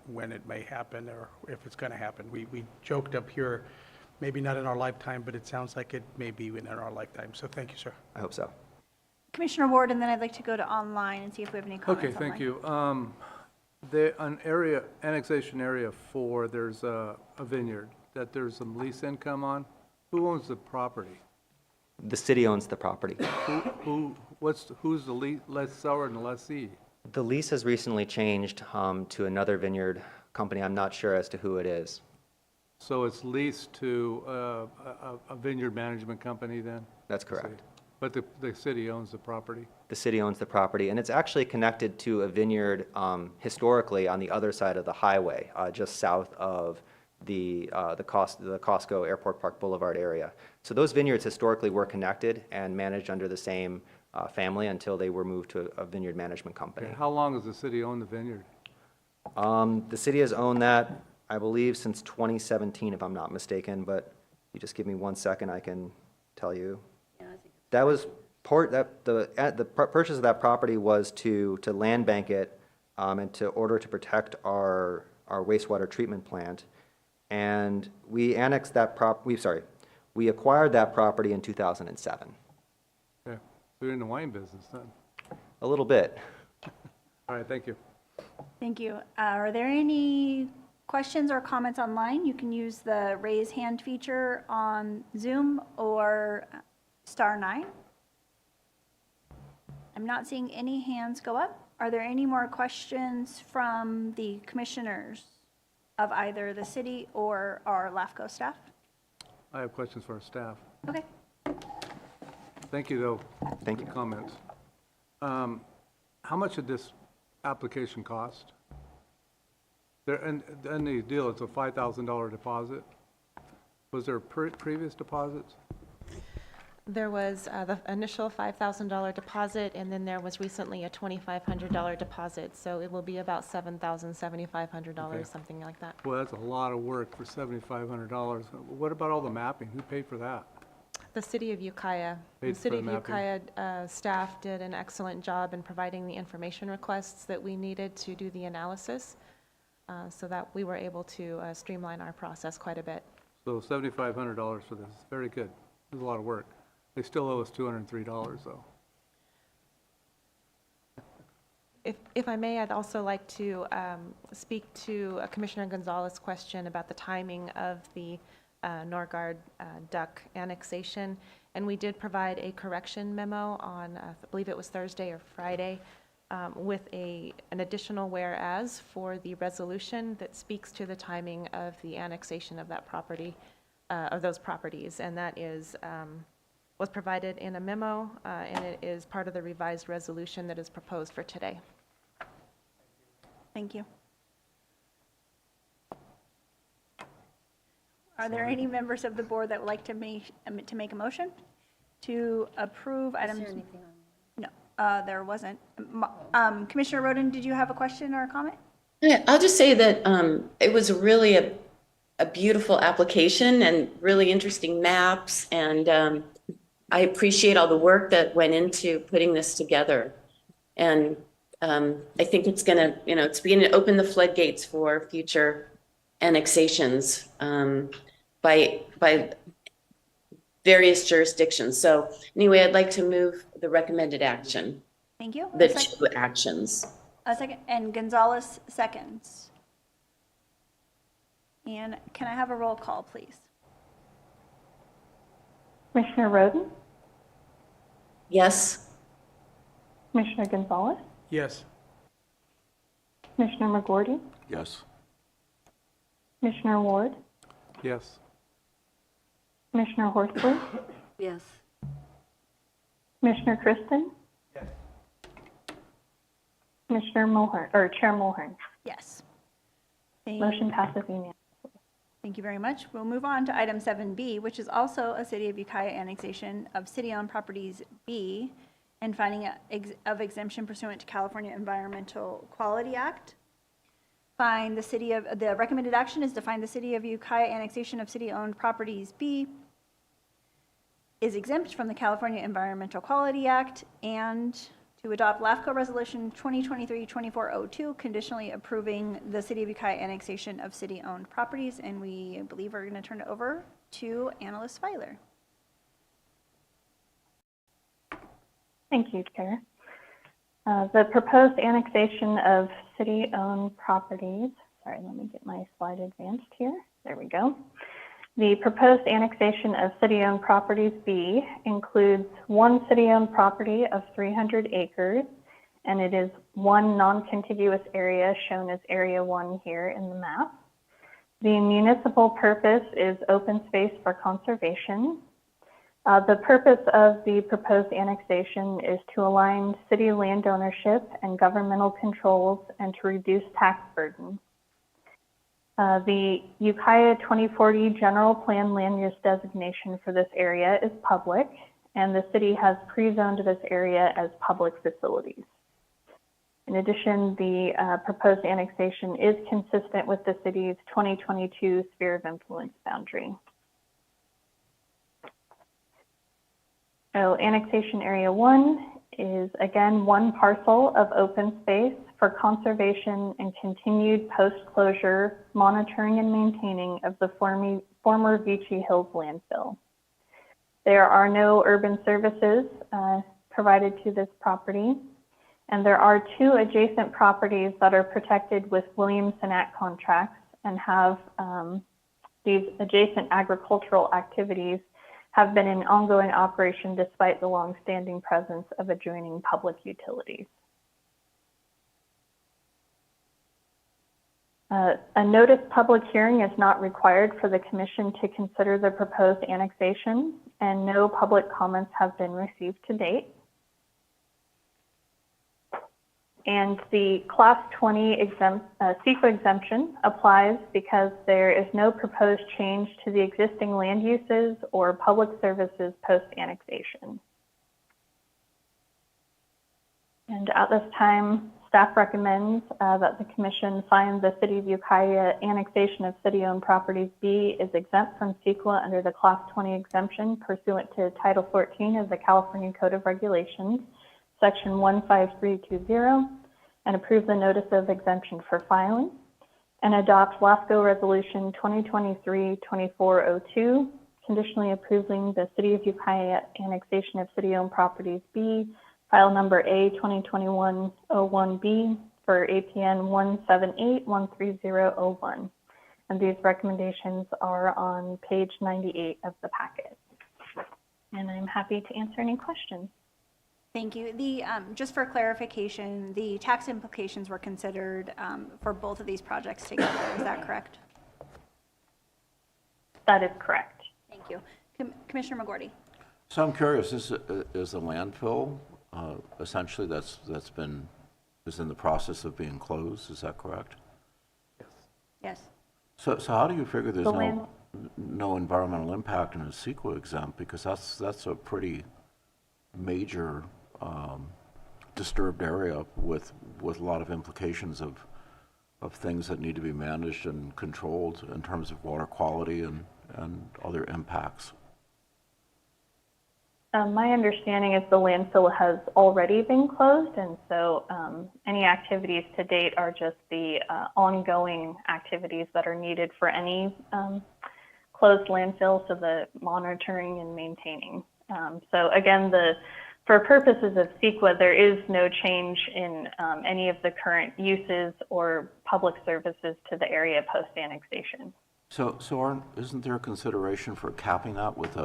when it may happen or if it's going to happen. We joked up here, maybe not in our lifetime, but it sounds like it may be in our lifetime. So thank you, sir. I hope so. Commissioner Ward, and then I'd like to go to online and see if we have any comments. Okay, thank online. you. Annexation area 4, there's a vineyard that there's some lease income on. Who owns the property? The city owns the property. Who's the lessor and the lessee? The lease has recently changed to another vineyard company. I'm not sure as to who it is. So it's leased to a vineyard management company then? That's correct. But the city owns the property? The city owns the property, and it's actually connected to a vineyard historically on the other side of the highway, just south of the Costco Airport Park Boulevard area. So those vineyards historically were connected and managed under the same family until they were moved to a vineyard management company. Okay. How long has the city owned the vineyard? The city has owned that, I believe, since 2017, if I'm not mistaken, but you just give me 1 second, I can tell you. That was the purchase of that property was to land bank it and to order to protect our wastewater treatment plant. And we annexed that we acquired that property in 2007. Okay, we're in the wine business then. A little bit. All right, thank you. Thank you. Are there any questions or comments online? You can use the raise hand feature on Zoom or *9. I'm not seeing any hands go up. Are there any more questions from the commissioners of either the city or our LAFCO staff? I have questions for our staff. Okay. Thank you, though. Thank you. Comments. How much did this application cost? And the deal, it's a $5,000 deposit. Was there previous deposits? There was the initial $5,000 deposit, and then there was recently a $2,500 deposit. So it will be about $7,000, $7,500, Okay. something like that. Well, that's a lot of work for $7,500. What about all the mapping? Who paid for that? The City of Ukiah. Paid The for City the of mapping. Ukiah staff did an excellent job in providing the information requests that we needed to do the analysis, so that we were able to streamline our process quite a bit. So $7,500 for this. Very good. It's a lot of work. They still owe us $203, though. If I may, I'd also like to speak to Commissioner Gonzalez's question about the timing of the Norgard Duck annexation. And we did provide a correction memo on, I believe it was Thursday or Friday, with an additional whereas for the resolution that speaks to the timing of the annexation of that property, of those properties. And that is was provided in a memo, and it is part of the revised resolution that is proposed for today. Thank you. Are there any members of the board that would like to make a motion to approve items? Is there anything on? No, there wasn't. Commissioner Roden, did you have a question or a comment? Yeah, I'll just say that it was really a beautiful application and really interesting maps, and I appreciate all the work that went into putting this together. And I think it's going to, it's beginning to open the floodgates for future annexations by various jurisdictions. So anyway, I'd like to move the recommended action. Thank you. The two actions. A second, and Gonzalez seconds. And can I have a roll call, please? Commissioner Roden? Yes. Commissioner Gonzalez? Yes. Commissioner McGordy? Yes. Commissioner Ward? Yes. Commissioner Horsley? Yes. Commissioner Kristen? Yes. Commissioner Mulhern, or Chair Mulhern? Yes. Motion passes unanimously. Thank you very much. We'll move on to item 7B, which is also a City of Ukiah annexation of city-owned properties B and finding of exemption pursuant to California Environmental Quality Act. The recommended action is to find the City of Ukiah annexation of city-owned properties B is exempt from the California Environmental Quality Act, and to adopt LAFCO Resolution 2023-2402, conditionally approving the City of Ukiah annexation of city-owned properties. And we believe we're going to turn it over to Analyst Filer. Thank you, Chair. The proposed annexation of city-owned properties, sorry, let me get my slide advanced here. There we go. The proposed annexation of city-owned properties B includes one city-owned property of 300 acres, and it is one non-contiguous area shown as Area 1 here in the map. The municipal purpose is open space for conservation. The purpose of the proposed annexation is to align city land ownership and governmental controls and to reduce tax burdens. The Ukiah 2040 General Plan land use designation for this area is public, and the city has pre-zoned this area as public facilities. In addition, the proposed annexation is consistent with the city's 2022 sphere of influence boundary. So annexation area 1 is again one parcel of open space for conservation and continued post-closure monitoring and maintaining of the former Beachy Hills landfill. There are no urban services provided to this property, and there are two adjacent properties that are protected with Williamson Act contracts and have these adjacent agricultural activities have been in ongoing operation despite the long-standing presence of adjoining public utilities. A notice public hearing is not required for the Commission to consider the proposed annexation, and no public comments have been received to date. And the Class 20 CEQA exemption applies because there is no proposed change to the existing land uses or public services post-annexation. And at this time, staff recommends that the Commission find the City of Ukiah annexation of city-owned properties B is exempt from CEQA under the Class 20 exemption pursuant to Title 14 of the California Code of Regulations, Section 15320, and approve the notice of exemption for filing, and adopt LAFCO Resolution 2023-2402, conditionally approving the City of Ukiah annexation of city-owned properties B, file number A 2021-01B for APN 178-13001. And these recommendations are on page 98 of the packet. And I'm happy to answer any questions. Thank you. Just for clarification, the tax implications were considered for both of these projects together. Is that correct? That is correct. Thank you. Commissioner McGorty. So I'm curious, this is a landfill essentially is in the process of being closed, is that correct? Yes. So how do you figure there's no environmental impact in a CEQA exempt? Because that's a pretty major disturbed area with a lot of implications of things that need to be managed and controlled in terms of water quality and other impacts. My understanding is the landfill has already been closed, and so any activities to date are just the ongoing activities that are needed for any closed landfill, so the monitoring and maintaining. So again, for purposes of CEQA, there is no change in any of the current uses or public services to the area post-annexation. So isn't there a consideration for capping that with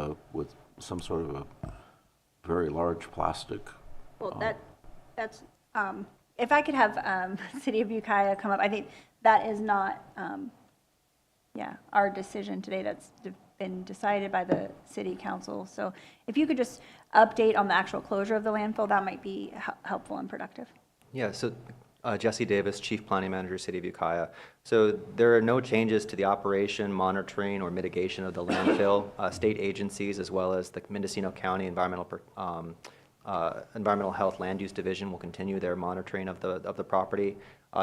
some sort of a very large plastic? Well, that's if I could have City of Ukiah come up, I think that is not our decision today. That's been decided by the City Council. So if you could just update on the actual closure of the landfill, that might be helpful and productive. Yeah, so Jesse Davis, Chief Planning Manager, City of Ukiah. So there are no changes to the operation, monitoring, or mitigation of the landfill. State agencies, as well as the Mendocino County Environmental Health Land Use Division, will continue their monitoring of the property.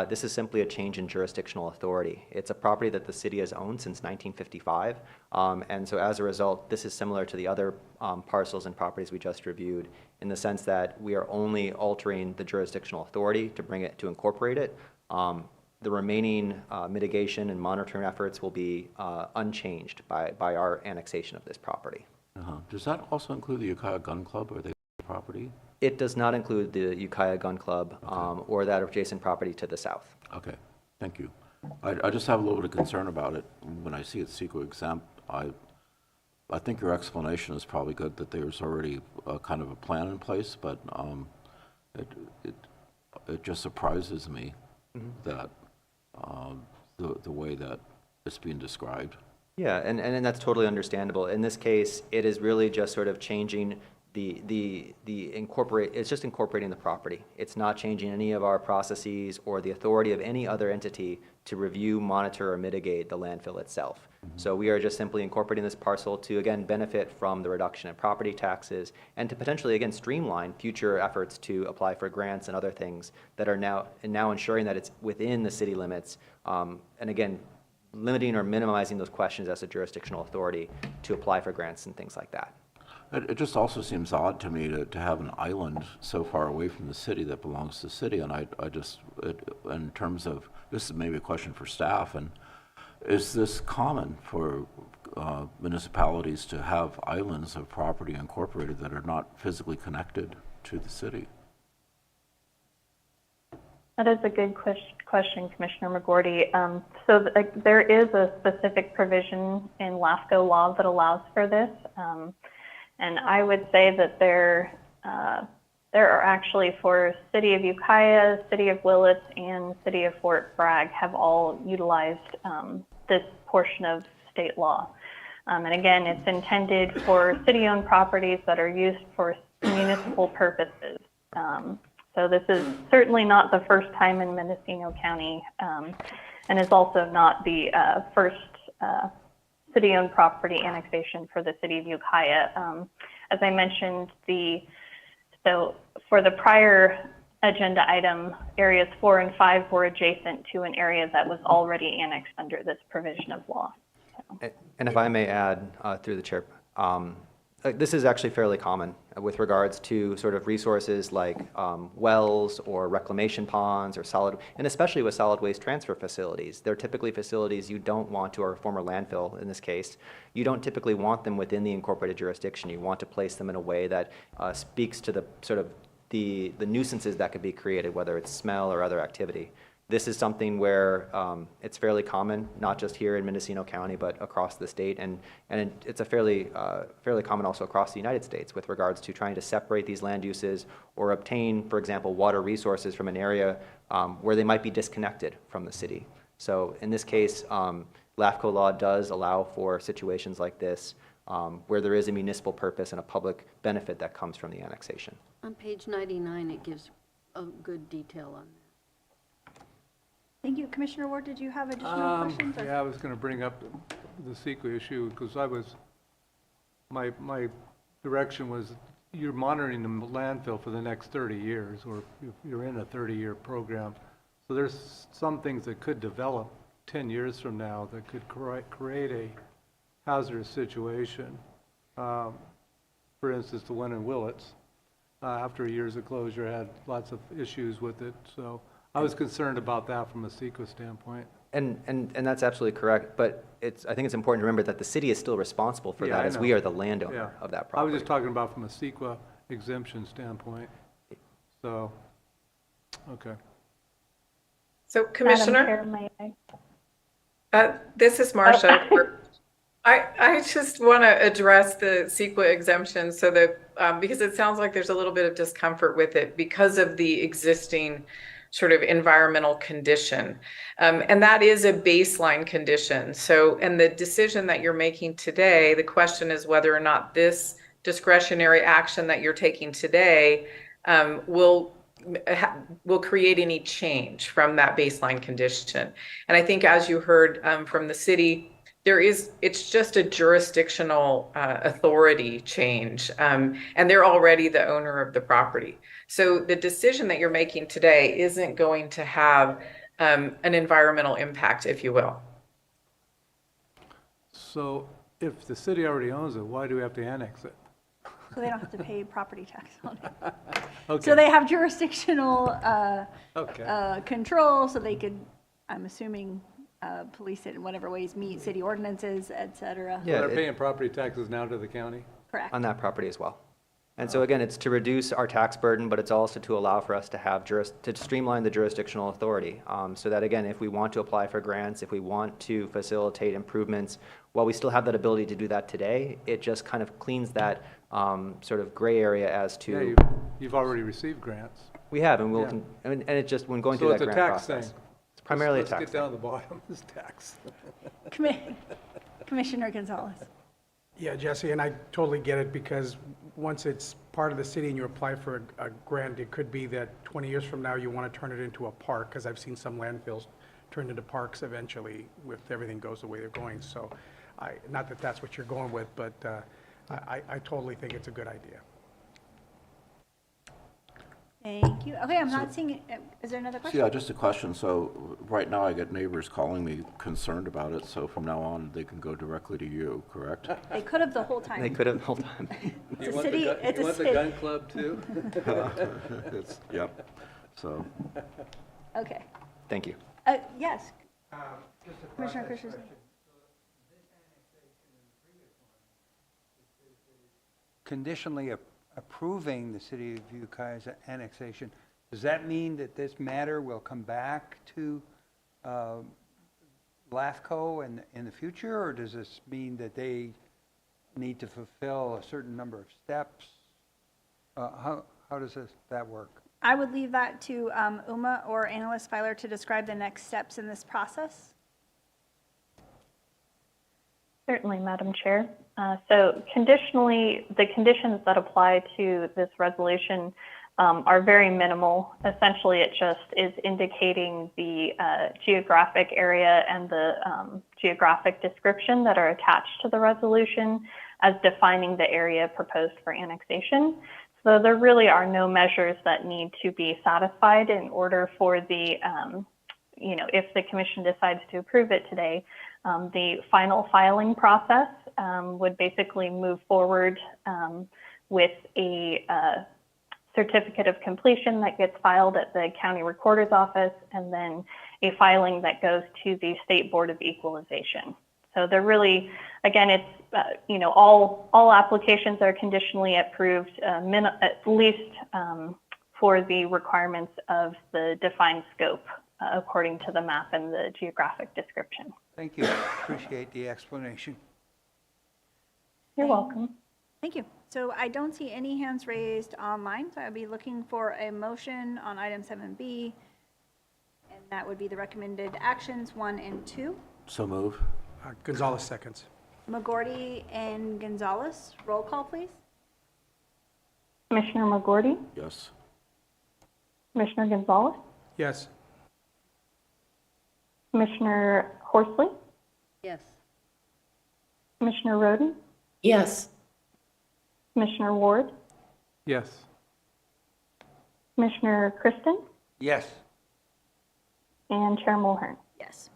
This is simply a change in jurisdictional authority. It's a property that the city has owned since 1955, and so as a result, this is similar to the other parcels and properties we just reviewed, in the sense that we are only altering the jurisdictional authority to incorporate it. The remaining mitigation and monitoring efforts will be unchanged by our annexation of this property. Does that also include the Ukiah Gun Club, or are they property? It does not include the Ukiah Gun Club or that adjacent property to the south. Okay, thank you. I just have a little bit of concern about it. When I see it CEQA exempt, I think your explanation is probably good, that there's already kind of a plan in place, but it just surprises me that the way that it's being described. Yeah, and that's totally understandable. In this case, it is really just sort of changing it's just incorporating the property. It's not changing any of our processes or the authority of any other entity to review, monitor, or mitigate the landfill itself. So we are just simply incorporating this parcel to, again, benefit from the reduction in property taxes and to potentially, again, streamline future efforts to apply for grants and other things that are now ensuring that it's within the city limits, and again, limiting or minimizing those questions as a jurisdictional authority to apply for grants and things like that. It just also seems odd to me to have an island so far away from the city that belongs to the city, and in terms of, this is maybe a question for staff, and is this common for municipalities to have islands of property incorporated that are not physically connected to the city? That is a good question, Commissioner McGorty. There is a specific provision in LAFCO law that allows for this. And I would say that there are actually, for City of Ukiah, City of Willits, and City of Fort Bragg have all utilized this portion of state law. And again, it's intended for city-owned properties that are used for municipal purposes. So this is certainly not the first time in Mendocino County, and is also not the first city-owned property annexation for the City of Ukiah. As I mentioned, so for the prior agenda item, areas 4 and 5 were adjacent to an area that was already annexed under this provision of law. So. And if I may add, through the chair, this is actually fairly common with regards to sort of resources like wells or reclamation ponds or and especially with solid waste transfer facilities. They're typically facilities you don't want to, or a former landfill in this case, you don't typically want them within the incorporated jurisdiction. You want to place them in a way that speaks to the sort of the nuisances that could be created, whether it's smell or other activity. This is something where it's fairly common, not just here in Mendocino County, but across the state, and it's a fairly common also across the United States with regards to trying to separate these land uses or obtain, for example, water resources from an area where they might be disconnected from the city. So in this case, LAFCO law does allow for situations like this where there is a municipal purpose and a public benefit that comes from the annexation. On page 99, it gives a good detail on that. Thank you. Commissioner Ward, did you have additional questions? Or? Yeah, I was going to bring up the CEQA issue because my direction was you're monitoring the landfill for the next 30 years, or you're in a 30-year program. So there's some things that could develop 10 years from now that could create a hazardous situation. For instance, the one in Willits, after years of closure, had lots of issues with it. So I was concerned about that from a CEQA standpoint. And that's absolutely correct, but I think it's important to remember that the city is still responsible for that, as we are the landowner of that property. I was just talking about from a CEQA exemption standpoint. So, okay. So, Commissioner, Madam Chair, may I? This is Marcia. I just want to address the CEQA exemption so that because it sounds like there's a little bit of discomfort with it because of the existing sort of environmental condition. And that is a baseline condition. So, and the decision that you're making today, the question is whether or not this discretionary action that you're taking today will create any change from that baseline condition. And I think as you heard from the city, it's just a jurisdictional authority change, and they're already the owner of the property. So the decision that you're making today isn't going to have an environmental impact, if you will. So if the city already owns it, why do we have to annex it? So they don't have to pay property tax on it. Okay. So they have jurisdictional Okay. control, so they could, I'm assuming, police it in whatever ways, meet city ordinances, et cetera. Yeah, They're paying property taxes now to the county? Correct. On that property as well. And so again, it's to reduce our tax burden, but it's also to allow for us to have to streamline the jurisdictional authority. So that again, if we want to apply for grants, if we want to facilitate improvements, while we still have that ability to do that today, it just kind of cleans that sort of gray area as to. Yeah, you've already received grants. We have, and we'll, and it just, when going through that grant process. So it's a tax thing. It's primarily a tax Let's get down to the bottom, this tax. Commissioner Gonzalez. Yeah, Jesse, and I totally get it because once it's part of the city and you apply for a grant, it could be that 20 years from now you want to turn it into a park, because I've seen some landfills turned into parks eventually if everything goes the way they're going. So not that that's what you're going with, but I totally think it's a good idea. Thank you. Okay, I'm not seeing it. Is there another question? Yeah, just a question. So right now I get neighbors calling me concerned about it. So from now on, they can go directly to you, correct? They could have the whole time. They could have the whole time. It's a city. It's you a want city. the gun club too? Yep. So. Okay. Thank you. Yes. Commissioner Christensen. Conditionally approving the city of Ukiah's annexation, does that mean that this matter will come back to LAFCO in the future, or does this mean that they need to fulfill a certain number of steps? How does that work? I would leave that to UMA or analyst filer to describe the next steps in this process. Certainly, Madam Chair. So conditionally, the conditions that apply to this resolution are very minimal. Essentially, it just is indicating the geographic area and the geographic description that are attached to the resolution as defining the area proposed for annexation. So there really are no measures that need to be satisfied in order for the, if the commission decides to approve it today, the final filing process would basically move forward with a certificate of completion that gets filed at the county recorder's office, and then a filing that goes to the State Board of Equalization. So they're really, again, it's, all applications are conditionally approved at least for the requirements of the defined scope according to the map and the geographic description. Thank you. Appreciate the explanation. You're welcome. Thank you. So I don't see any hands raised online, so I'd be looking for a motion on item 7B, and that would be the recommended actions 1 and 2. So move. Gonzalez seconds. McGorty and Gonzalez, roll call, please. Commissioner McGorty? Yes. Commissioner Gonzalez? Yes. Commissioner Horsley? Yes. Commissioner Roden? Yes. Commissioner Ward? Yes. Commissioner Kristen? Yes. And Chair Mulhern. Yes.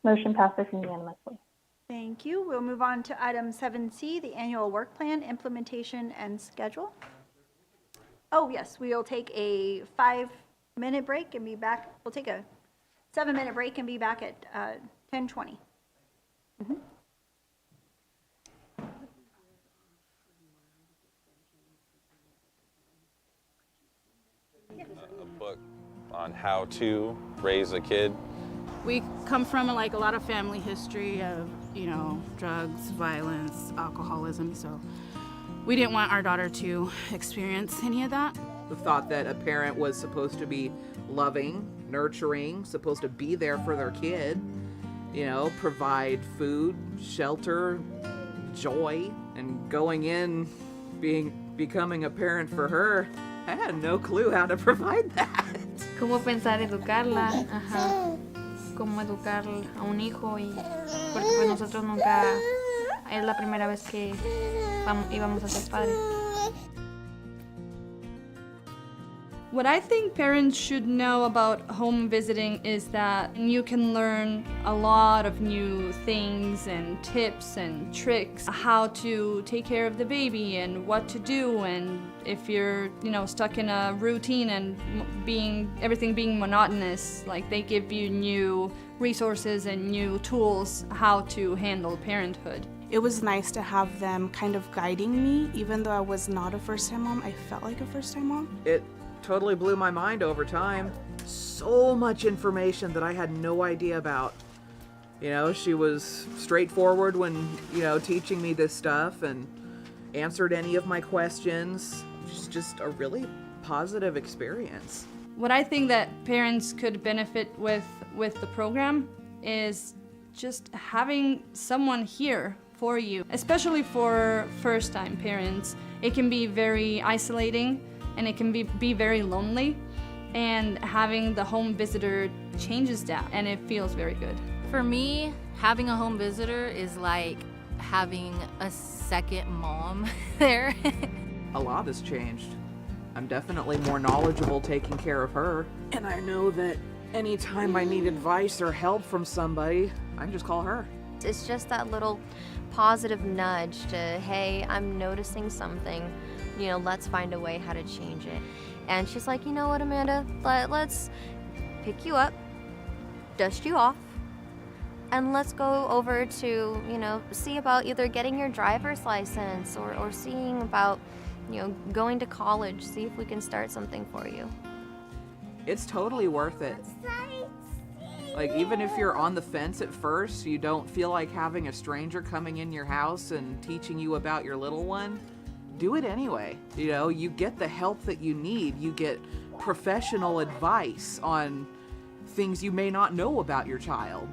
Motion passes unanimously. Thank you. We'll move on to item 7C, the annual work plan, implementation, and schedule. Oh, yes, we'll take a 5-minute break and be back. We'll take a 7-minute break and be back at 10:20. A book on how to raise a kid. We come from like a lot of family history of, you know, drugs, violence, alcoholism, so we didn't want our daughter to experience any of that. The thought that a parent was supposed to be loving, nurturing, supposed to be there for their kid, you know, provide food, shelter, joy, and going in, becoming a parent for her, I had no clue how to provide that. Cómo pensar educarla, ajá, cómo educar a un hijo y porque pues nosotros nunca, es la primera vez que íbamos a ser padres. What I think parents should know about home visiting is that you can learn a lot of new things and tips and tricks, how to take care of the baby and what to do, and if you're, you know, stuck in a routine and everything being monotonous, like they give you new resources and new tools how to handle parenthood. It was nice to have them kind of guiding me, even though I was not a first-time mom. I felt like a first-time mom. It totally blew my mind over time. So much information that I had no idea about. You know, she was straightforward when, you know, teaching me this stuff and answered any of my questions. It's just a really positive experience. What I think that parents could benefit with the program is just having someone here for you, especially for first-time parents. It can be very isolating and it can be very lonely, and having the home visitor changes that, and it feels very good. For me, having a home visitor is like having a second mom there. A lot has changed. I'm definitely more knowledgeable taking care of her, and I know that anytime I need advice or help from somebody, I can just call her. It's just that little positive nudge to, hey, I'm noticing something, you know, let's find a way how to change it. And she's like, you know what, Amanda, let's pick you up, dust you off, and let's go over to, you know, see about either getting your driver's license or seeing about, you know, going to college, see if we can start something for you. It's totally worth it. Like, even if you're on the fence at first, you don't feel like having a stranger coming in your house and teaching you about your little one, do it anyway. You know, you get the help that you need. You get professional advice on things you may not know about your child.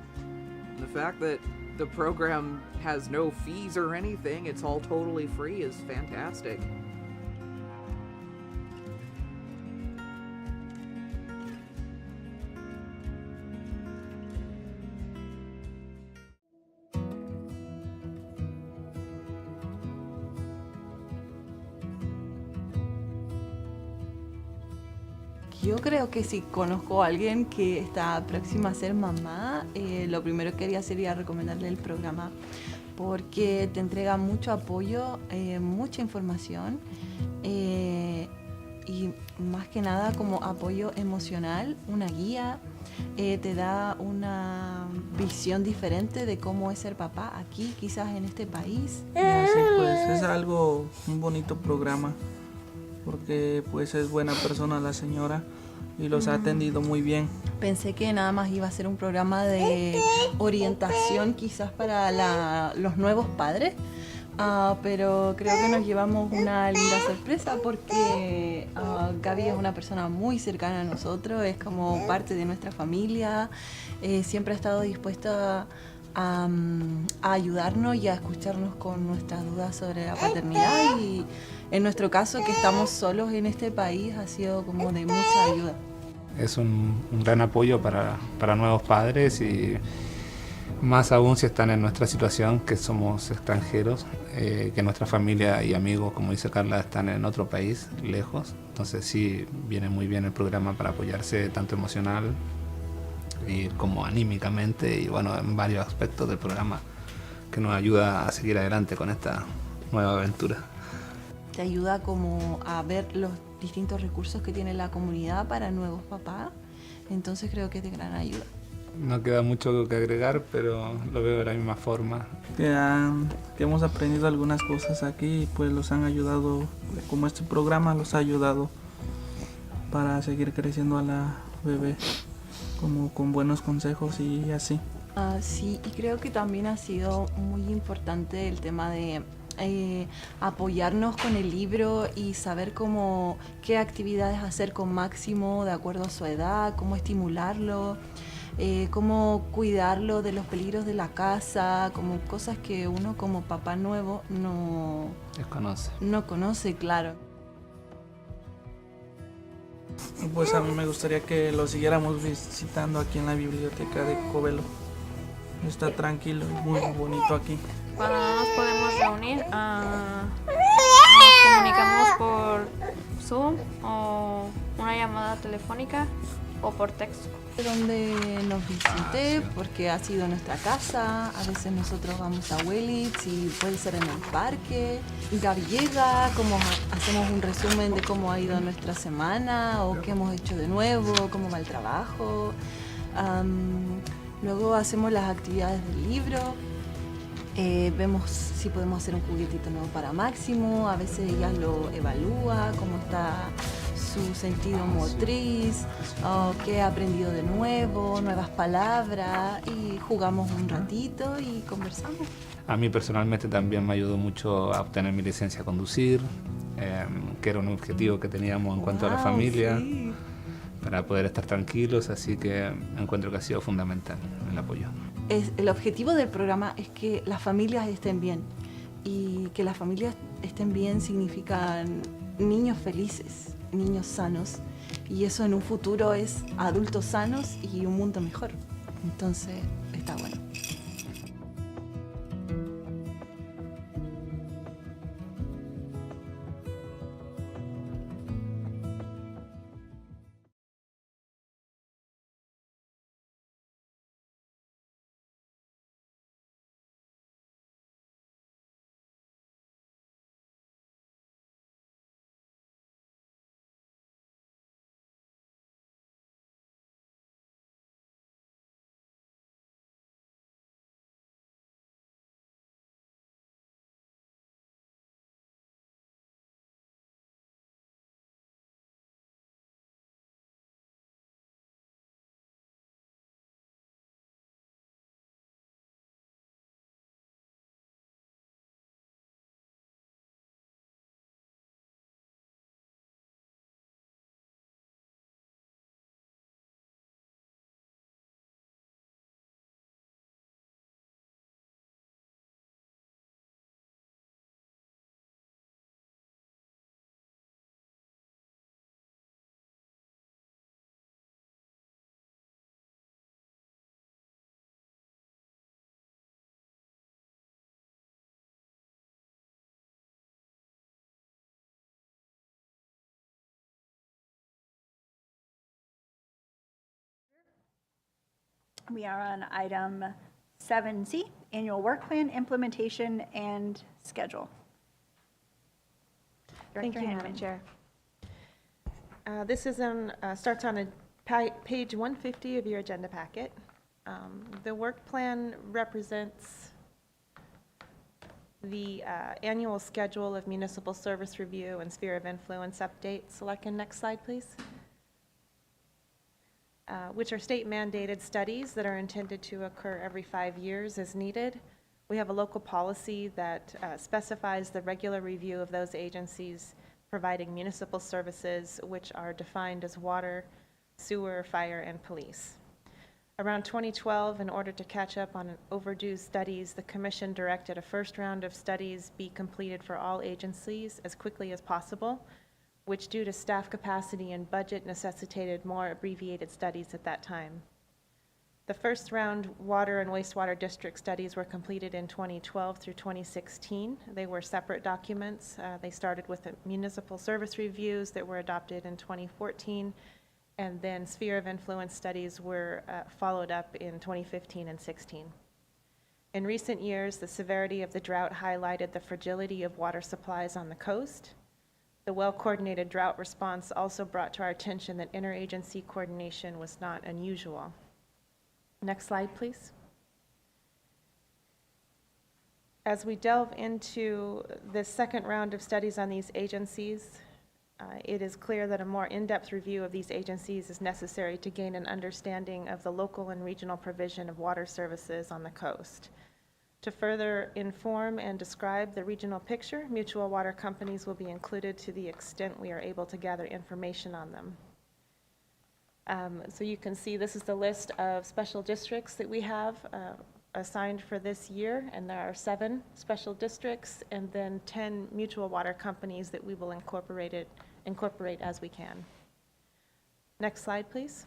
The fact that the program has no fees or anything, it's all totally free, is fantastic. Yo creo que si conozco a alguien que está próxima a ser mamá, lo primero que haría sería recomendarle el programa, porque te entrega mucho apoyo, mucha información y más que nada como apoyo emocional, una guía, te da una visión diferente de cómo es ser papá aquí, quizás en este país. Sí, pues es un bonito programa. porque pues es buena persona la señora y los ha atendido muy bien. Pensé que nada más iba a ser un programa de orientación quizás para los nuevos padres, pero creo que nos llevamos una linda sorpresa porque Gaby es una persona muy cercana a nosotros, es como parte de nuestra familia, siempre ha estado dispuesta a ayudarnos y a escucharnos con nuestras dudas sobre la paternidad, y en nuestro caso, que estamos solos en este país, ha sido como de mucha ayuda. Es un gran apoyo para nuevos padres, y más aún si están en nuestra situación, que somos extranjeros, que nuestra familia y amigos, como dice Carla, están en otro país, lejos. Entonces sí, viene muy bien el programa para apoyarse tanto emocional y como anímicamente, y bueno, en varios aspectos del programa que nos ayuda a seguir adelante con esta nueva aventura. Te ayuda como a ver los distintos recursos que tiene la comunidad para nuevos papás, entonces creo que es de gran ayuda. No queda mucho que agregar, pero lo veo de la misma forma. Que hemos aprendido algunas cosas aquí y pues los han ayudado, como este programa los ha ayudado para seguir creciendo a la bebé, como con buenos consejos y así. Sí, y creo que también ha sido muy importante el tema de apoyarnos con el libro y saber qué actividades hacer con Máximo de acuerdo a su edad, cómo estimularlo, cómo cuidarlo de los peligros de la casa, como cosas que uno como papá nuevo no conoce, claro. Pues a mí me gustaría que lo siguiéramos visitando aquí en la biblioteca de Covelo. Está tranquilo y muy bonito aquí. Cuando no nos podemos reunir, nos comunicamos por Zoom o una llamada telefónica o por texto. Donde nos visite, porque ha sido nuestra casa, a veces nosotros vamos a Wellits y puede ser en el parque. Gaby llega, como hacemos un resumen de cómo ha ido nuestra semana o qué hemos hecho de nuevo, cómo va el trabajo. Luego hacemos las actividades del libro, vemos si podemos hacer un juguetito nuevo para Máximo, a veces ella lo evalúa, cómo está su sentido motriz, qué ha aprendido de nuevo, nuevas palabras, y jugamos un ratito y conversamos. A mí personalmente también me ayudó mucho a obtener mi licencia a conducir, que era un objetivo que teníamos en cuanto a la familia, sí, para poder estar tranquilos, así que encuentro que ha sido fundamental el apoyo. El objetivo del programa es que las familias estén bien, y que las familias estén bien significa niños felices, niños sanos, y eso en un futuro es adultos sanos y un mundo mejor. Entonces está bueno. We are on item 7C, annual work plan implementation and schedule. Thank Director you, Hanneman. Madam Chair. This starts on page 150 of your agenda packet. The work plan represents the annual schedule of municipal service review and sphere of influence updates. Select next slide, please. Which are state mandated studies that are intended to occur every 5 years as needed. We have a local policy that specifies the regular review of those agencies providing municipal services, which are defined as water, sewer, fire, and police. Around 2012, in order to catch up on overdue studies, the Commission directed a first round of studies be completed for all agencies as quickly as possible, which due to staff capacity and budget necessitated more abbreviated studies at that time. The first round water and wastewater district studies were completed in 2012 through 2016. They were separate documents. They started with the municipal service reviews that were adopted in 2014, and then sphere of influence studies were followed up in 2015 and 16. In recent years, the severity of the drought highlighted the fragility of water supplies on the coast. The well-coordinated drought response also brought to our attention that interagency coordination was not unusual. Next slide, please. As we delve into the second round of studies on these agencies, it is clear that a more in-depth review of these agencies is necessary to gain an understanding of the local and regional provision of water services on the coast. To further inform and describe the regional picture, mutual water companies will be included to the extent we are able to gather information on them. So you can see this is the list of special districts that we have assigned for this year, and there are 7 special districts and then 10 mutual water companies that we will incorporate as we can. Next slide, please.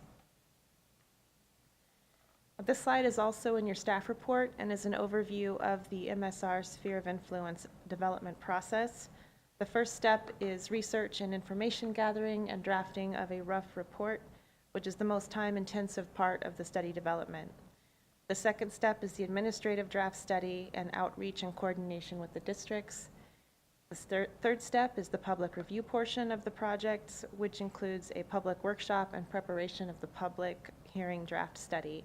This slide is also in your staff report and is an overview of the MSR sphere of influence development process. The first step is research and information gathering and drafting of a rough report, which is the most time-intensive part of the study development. The second step is the administrative draft study and outreach and coordination with the districts. The third step is the public review portion of the project, which includes a public workshop and preparation of the public hearing draft study.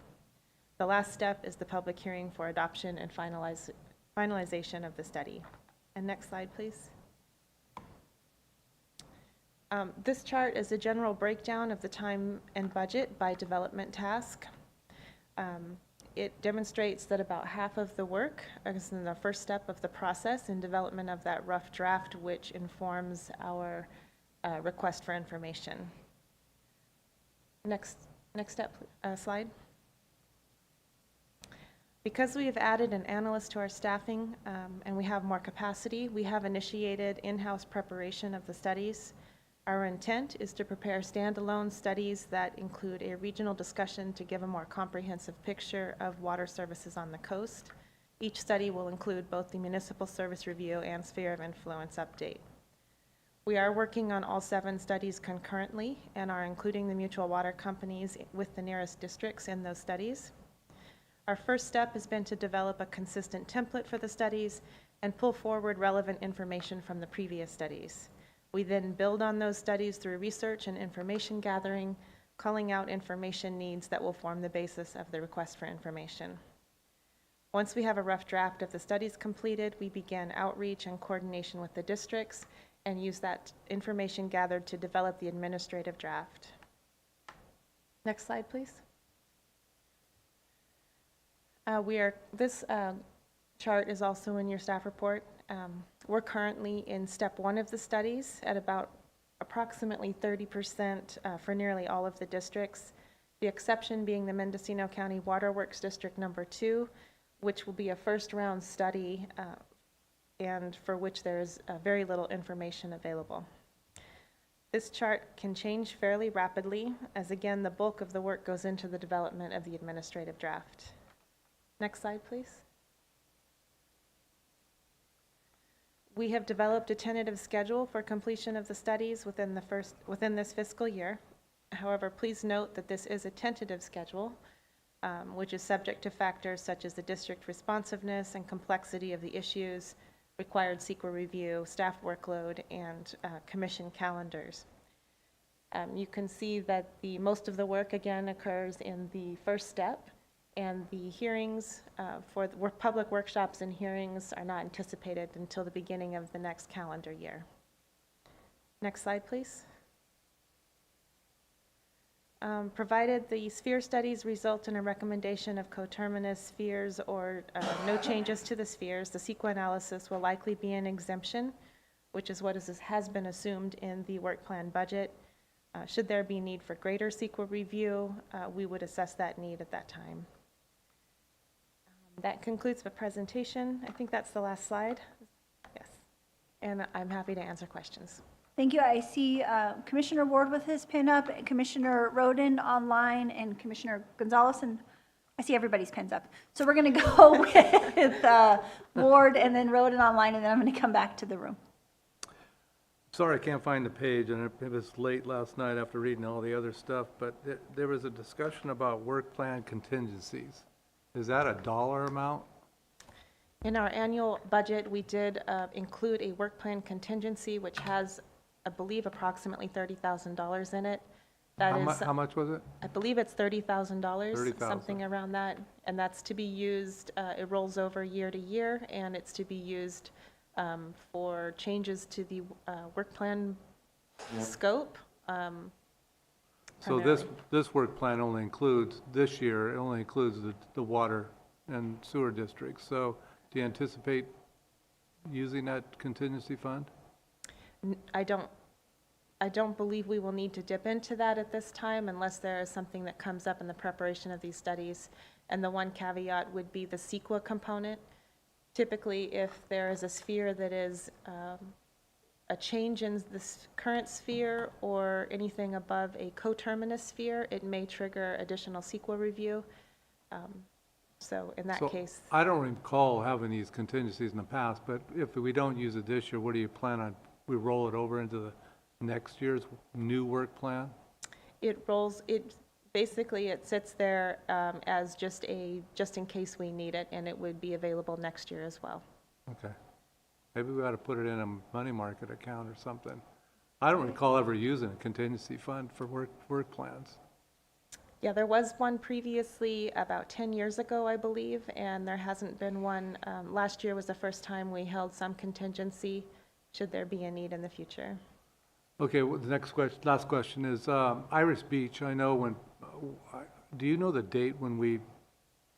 The last step is the public hearing for adoption and finalization of the study. And next slide, please. This chart is a general breakdown of the time and budget by development task. It demonstrates that about half of the work is in the first step of the process in development of that rough draft, which informs our request for information. Next step, slide. Because we have added an analyst to our staffing and we have more capacity, we have initiated in-house preparation of the studies. Our intent is to prepare standalone studies that include a regional discussion to give a more comprehensive picture of water services on the coast. Each study will include both the municipal service review and sphere of influence update. We are working on all 7 studies concurrently and are including the mutual water companies with the nearest districts in those studies. Our first step has been to develop a consistent template for the studies and pull forward relevant information from the previous studies. We then build on those studies through research and information gathering, calling out information needs that will form the basis of the request for information. Once we have a rough draft of the studies completed, we begin outreach and coordination with the districts and use that information gathered to develop the administrative draft. Next slide, please. This chart is also in your staff report. We're currently in step 1 of the studies at about approximately 30% for nearly all of the districts. The exception being the Mendocino County Waterworks District number 2, which will be a first round study and for which there is very little information available. This chart can change fairly rapidly as again the bulk of the work goes into the development of the administrative draft. Next slide, please. We have developed a tentative schedule for completion of the studies within this fiscal year. However, please note that this is a tentative schedule, which is subject to factors such as the district responsiveness and complexity of the issues, required CEQA review, staff workload, and commission calendars. You can see that most of the work again occurs in the first step, And the hearings for the public workshops and hearings are not anticipated until the beginning of the next calendar year. Next slide, please. Provided the sphere studies result in a recommendation of coterminous spheres or no changes to the spheres, the CEQA analysis will likely be an exemption, which is what has been assumed in the work plan budget. Should there be need for greater CEQA review, we would assess that need at that time. That concludes the presentation. I think that's the last slide. Yes. And I'm happy to answer questions. Thank you. I see Commissioner Ward with his pin up, Commissioner Roden online, and Commissioner Gonzalez, and I see everybody's pins up. So we're going to go with Ward and then Roden online, and then I'm going to come back to the room. Sorry, I can't find the page, and it was late last night after reading all the other stuff, but there was a discussion about work plan contingencies. Is that a dollar amount? In our annual budget, we did include a work plan contingency, which has, I believe, approximately $30,000 in it. How much was it? I believe it's $30,000, $30,000. something around that. And that's to be used, it rolls over year to year, and it's to be used for changes to the work plan scope. So this work plan only includes, this year, it only includes the water and sewer districts. So do you anticipate using that contingency fund? I don't believe we will need to dip into that at this time unless there is something that comes up in the preparation of these studies. And the one caveat would be the CEQA component. Typically, if there is a sphere that is a change in the current sphere or anything above a coterminous sphere, it may trigger additional CEQA review. So in that case. I don't recall having these contingencies in the past, but if we don't use it this year, what do you plan on? We roll it over into the next year's new work plan? Basically it sits there as just in case we need it, and it would be available next year as well. Okay. Maybe we ought to put it in a money market account or something. I don't recall ever using a contingency fund for work plans. Yeah, there was one previously about 10 years ago, I believe, and there hasn't been one. Last year was the first time we held some contingency, should there be a need in the future. Okay, well, the last question is Irish Beach. I know when. Do you know the date when we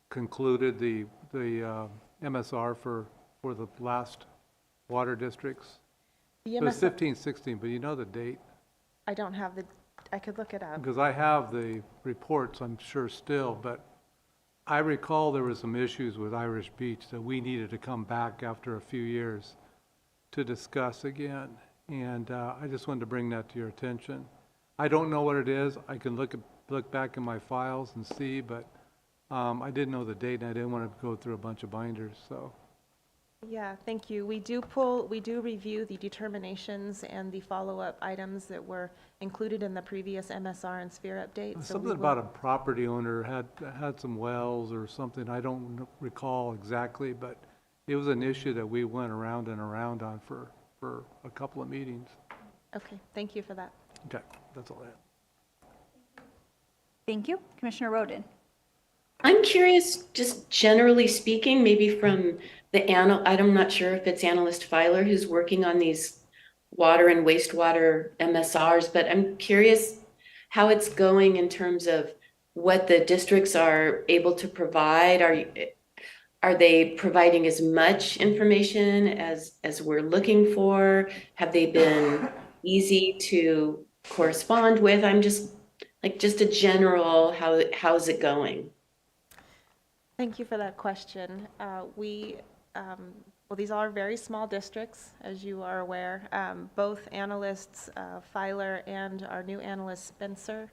concluded the MSR for the last water districts? It was 15, 16, but you know the date? I don't have I could look it up. Because I have the reports, I'm sure still, but I recall there were some issues with Irish Beach that we needed to come back after a few years to discuss again. And I just wanted to bring that to your attention. I don't know what it is. I can look back in my files and see, but I didn't know the date, and I didn't want to go through a bunch of binders, so. Yeah, thank you. We do review the determinations and the follow-up items that were included in the previous MSR and sphere update. Something about a property owner had some wells or something. I don't recall exactly, but it was an issue that we went around and around on for a couple of meetings. Okay, thank you for that. Okay, that's all I have. Thank you. Commissioner Roden. I'm curious, just generally speaking, maybe from I'm not sure if it's Analyst Filer who's working on these water and wastewater MSRs, but I'm curious how it's going in terms of what the districts are able to provide. Are they providing as much information as we're looking for? Have they been easy to correspond with? I'm just a general, how's it going? Thank you for that question. Well, these are very small districts, as you are aware. Both analysts, Filer and our new analyst, Spencer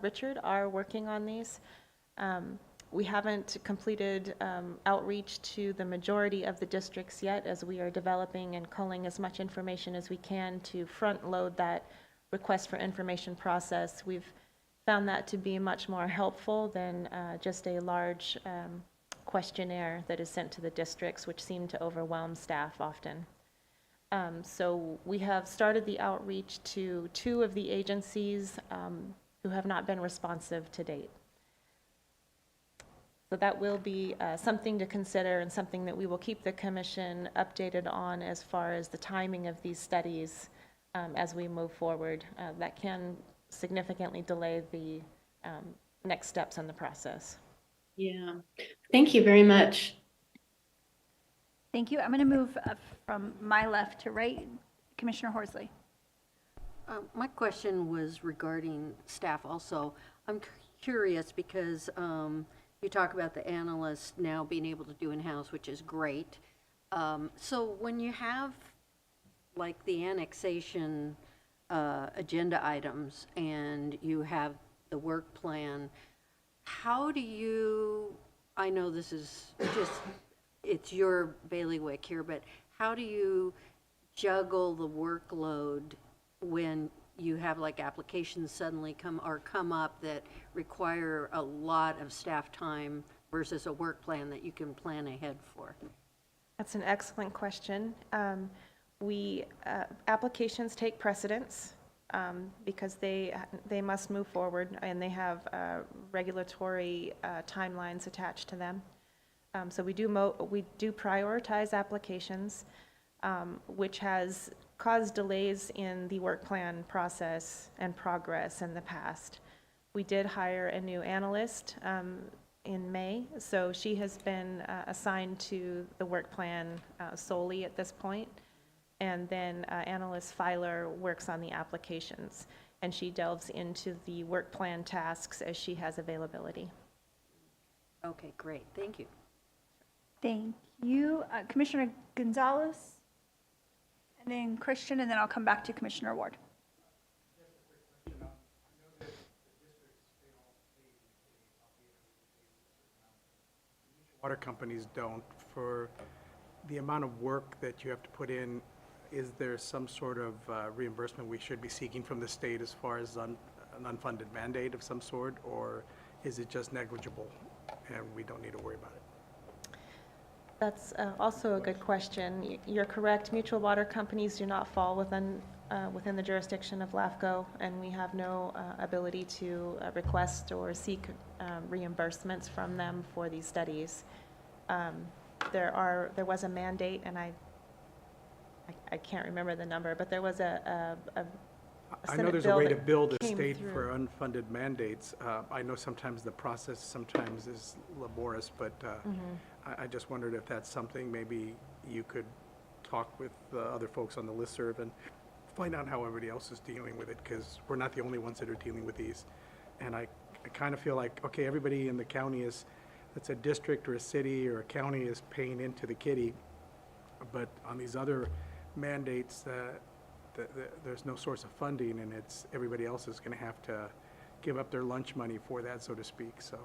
Richard, are working on these. We haven't completed outreach to the majority of the districts yet, as we are developing and culling as much information as we can to front load that request for information process. We've found that to be much more helpful than just a large questionnaire that is sent to the districts, which seem to overwhelm staff often. So we have started the outreach to 2 of the agencies who have not been responsive to date. So that will be something to consider and something that we will keep the commission updated on as far as the timing of these studies as we move forward. That can significantly delay the next steps in the process. Yeah. Thank you very much. Thank you. I'm going to move from my left to right. Commissioner Horsley. My question was regarding staff also. I'm curious because you talk about the analysts now being able to do in-house, which is great. So when you have like the annexation agenda items and you have the work plan, how do you, I know this is just, it's your bailiwick here, but how do you juggle the workload when you have like applications suddenly come up that require a lot of staff time versus a work plan that you can plan ahead for? That's an excellent question. Applications take precedence because they must move forward and they have regulatory timelines attached to them. So we do prioritize applications, which has caused delays in the work plan process and progress in the past. We did hire a new analyst in May, so she has been assigned to the work plan solely at this point. And then analyst Filer works on the applications, and she delves into the work plan tasks as she has availability. Okay, great. Thank you. Thank you. Commissioner Gonzalez, and then Christian, and then I'll come back to Commissioner Ward. Water companies don't. For the amount of work that you have to put in, is there some sort of reimbursement we should be seeking from the state as far as an unfunded mandate of some sort, or is it just negligible and we don't need to worry about it? That's also a good question. You're correct. Mutual water companies do not fall within the jurisdiction of LAFCO, and we have no ability to request or seek reimbursements from them for these studies. There was a mandate, and I can't remember the number, but there was a I know there's a way to build a state for unfunded mandates. I know sometimes the process sometimes is laborious, but I just wondered if that's something maybe you could talk with the other folks on the listserv and find out how everybody else is dealing with it, because we're not the only ones that are dealing with these. And I kind of feel like, okay, everybody in the county is, it's a district or a city or a county is paying into the kitty, but on these other mandates, there's no source of funding, and it's everybody else is going to have to give up their lunch money for that, so to speak. So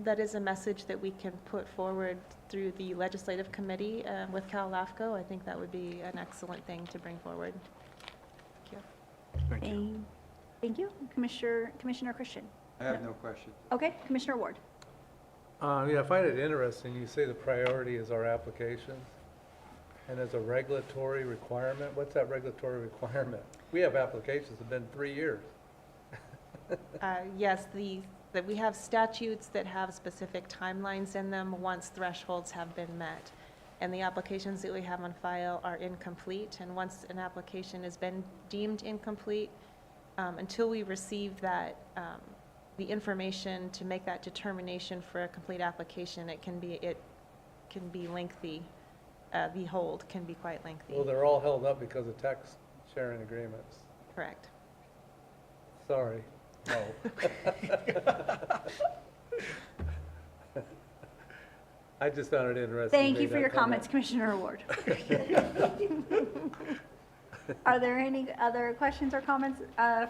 that is a message that we can put forward through the legislative committee with CalAFCO. I think that would be an excellent thing to bring forward. Thank you. Thank you. Commissioner Christian. I have no question. Okay, Commissioner Ward. Yeah, I find it interesting. You say the priority is our applications. And as a regulatory requirement, what's that regulatory requirement? We have applications that have been 3 years. Yes, that we have statutes that have specific timelines in them once thresholds have been met. And the applications that we have on file are incomplete. And once an application has been deemed incomplete, until we receive that, the information to make that determination for a complete application, it can be lengthy. The hold can be quite lengthy. Well, they're all held up because of tax sharing agreements. Correct. Sorry. No. I just found it interesting. Thank you for your comments, Commissioner Ward. Are there any other questions or comments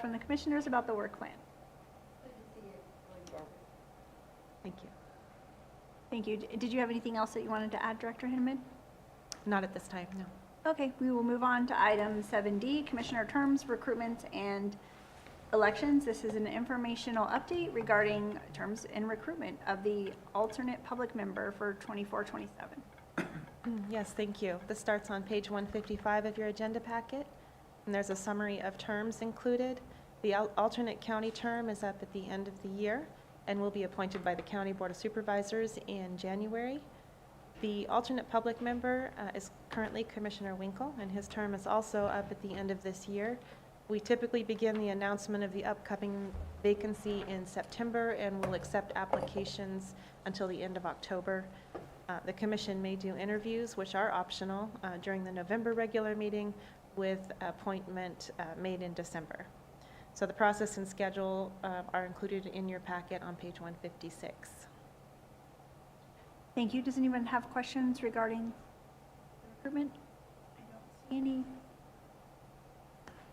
from the commissioners about the work plan? Thank you. Thank you. Did you have anything else that you wanted to add, Director Hinman? Not at this time, no. Okay, we will move on to item 7D, Commissioner Terms, Recruitments, and Elections. This is an informational update regarding terms and recruitment of the alternate public member for 24-27. Yes, thank you. This starts on page 155 of your agenda packet, and there's a summary of terms included. The alternate county term is up at the end of the year, and will be appointed by the County Board of Supervisors in January. The alternate public member is currently Commissioner Winkle, and his term is also up at the end of this year. We typically begin the announcement of the upcoming vacancy in September and will accept applications until the end of October. The commission may do interviews, which are optional, during the November regular meeting with appointment made in December. So the process and schedule are included in your packet on page 156. Thank you. Does anyone have questions regarding recruitment? I don't see any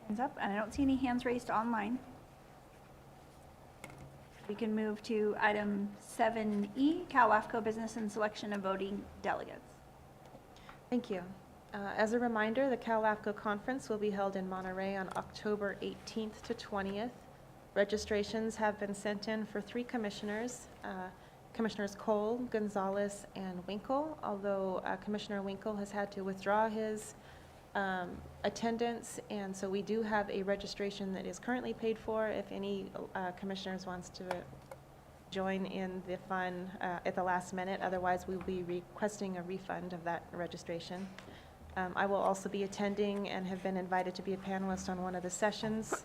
hands up, and I don't see any hands raised online. We can move to item 7E, CALAFCO Business and Selection of Voting Delegates. Thank you. As a reminder, the CALAFCO conference will be held in Monterey on October 18th to 20th. Registrations have been sent in for 3 commissioners, Commissioners Cole, Gonzalez, and Winkle, although Commissioner Winkle has had to withdraw his attendance, and so we do have a registration that is currently paid for if any commissioners wants to join in the fun at the last minute. Otherwise, we will be requesting a refund of that registration. I will also be attending and have been invited to be a panelist on one of the sessions.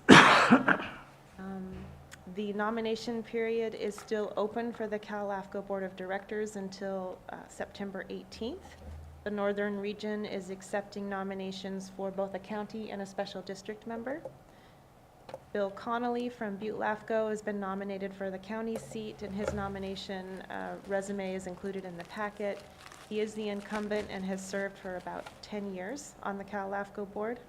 The nomination period is still open for the CALAFCO Board of Directors until September 18th. The Northern Region is accepting nominations for both a county and a special district member. Bill Connolly from Butte-LAFCO has been nominated for the county seat, and his nomination resume is included in the packet. He is the incumbent and has served for about 10 years on the CALAFCO board.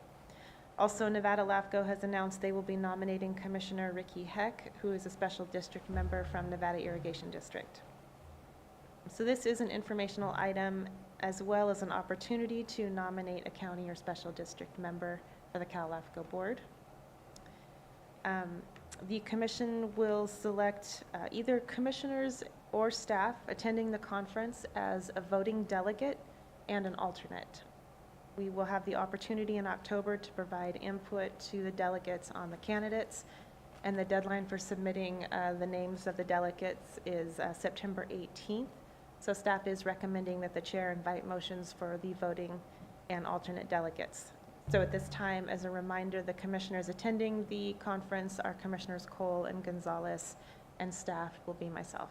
Also, Nevada LAFCO has announced they will be nominating Commissioner Ricky Heck, who is a special district member from Nevada Irrigation District. So this is an informational item as well as an opportunity to nominate a county or special district member for the CALAFCO board. The commission will select either commissioners or staff attending the conference as a voting delegate and an alternate. We will have the opportunity in October to provide input to the delegates on the candidates, and the deadline for submitting the names of the delegates is September 18th. So staff is recommending that the chair invite motions for the voting and alternate delegates. So at this time, as a reminder, the commissioners attending the conference are Commissioners Cole and Gonzalez, and staff will be myself.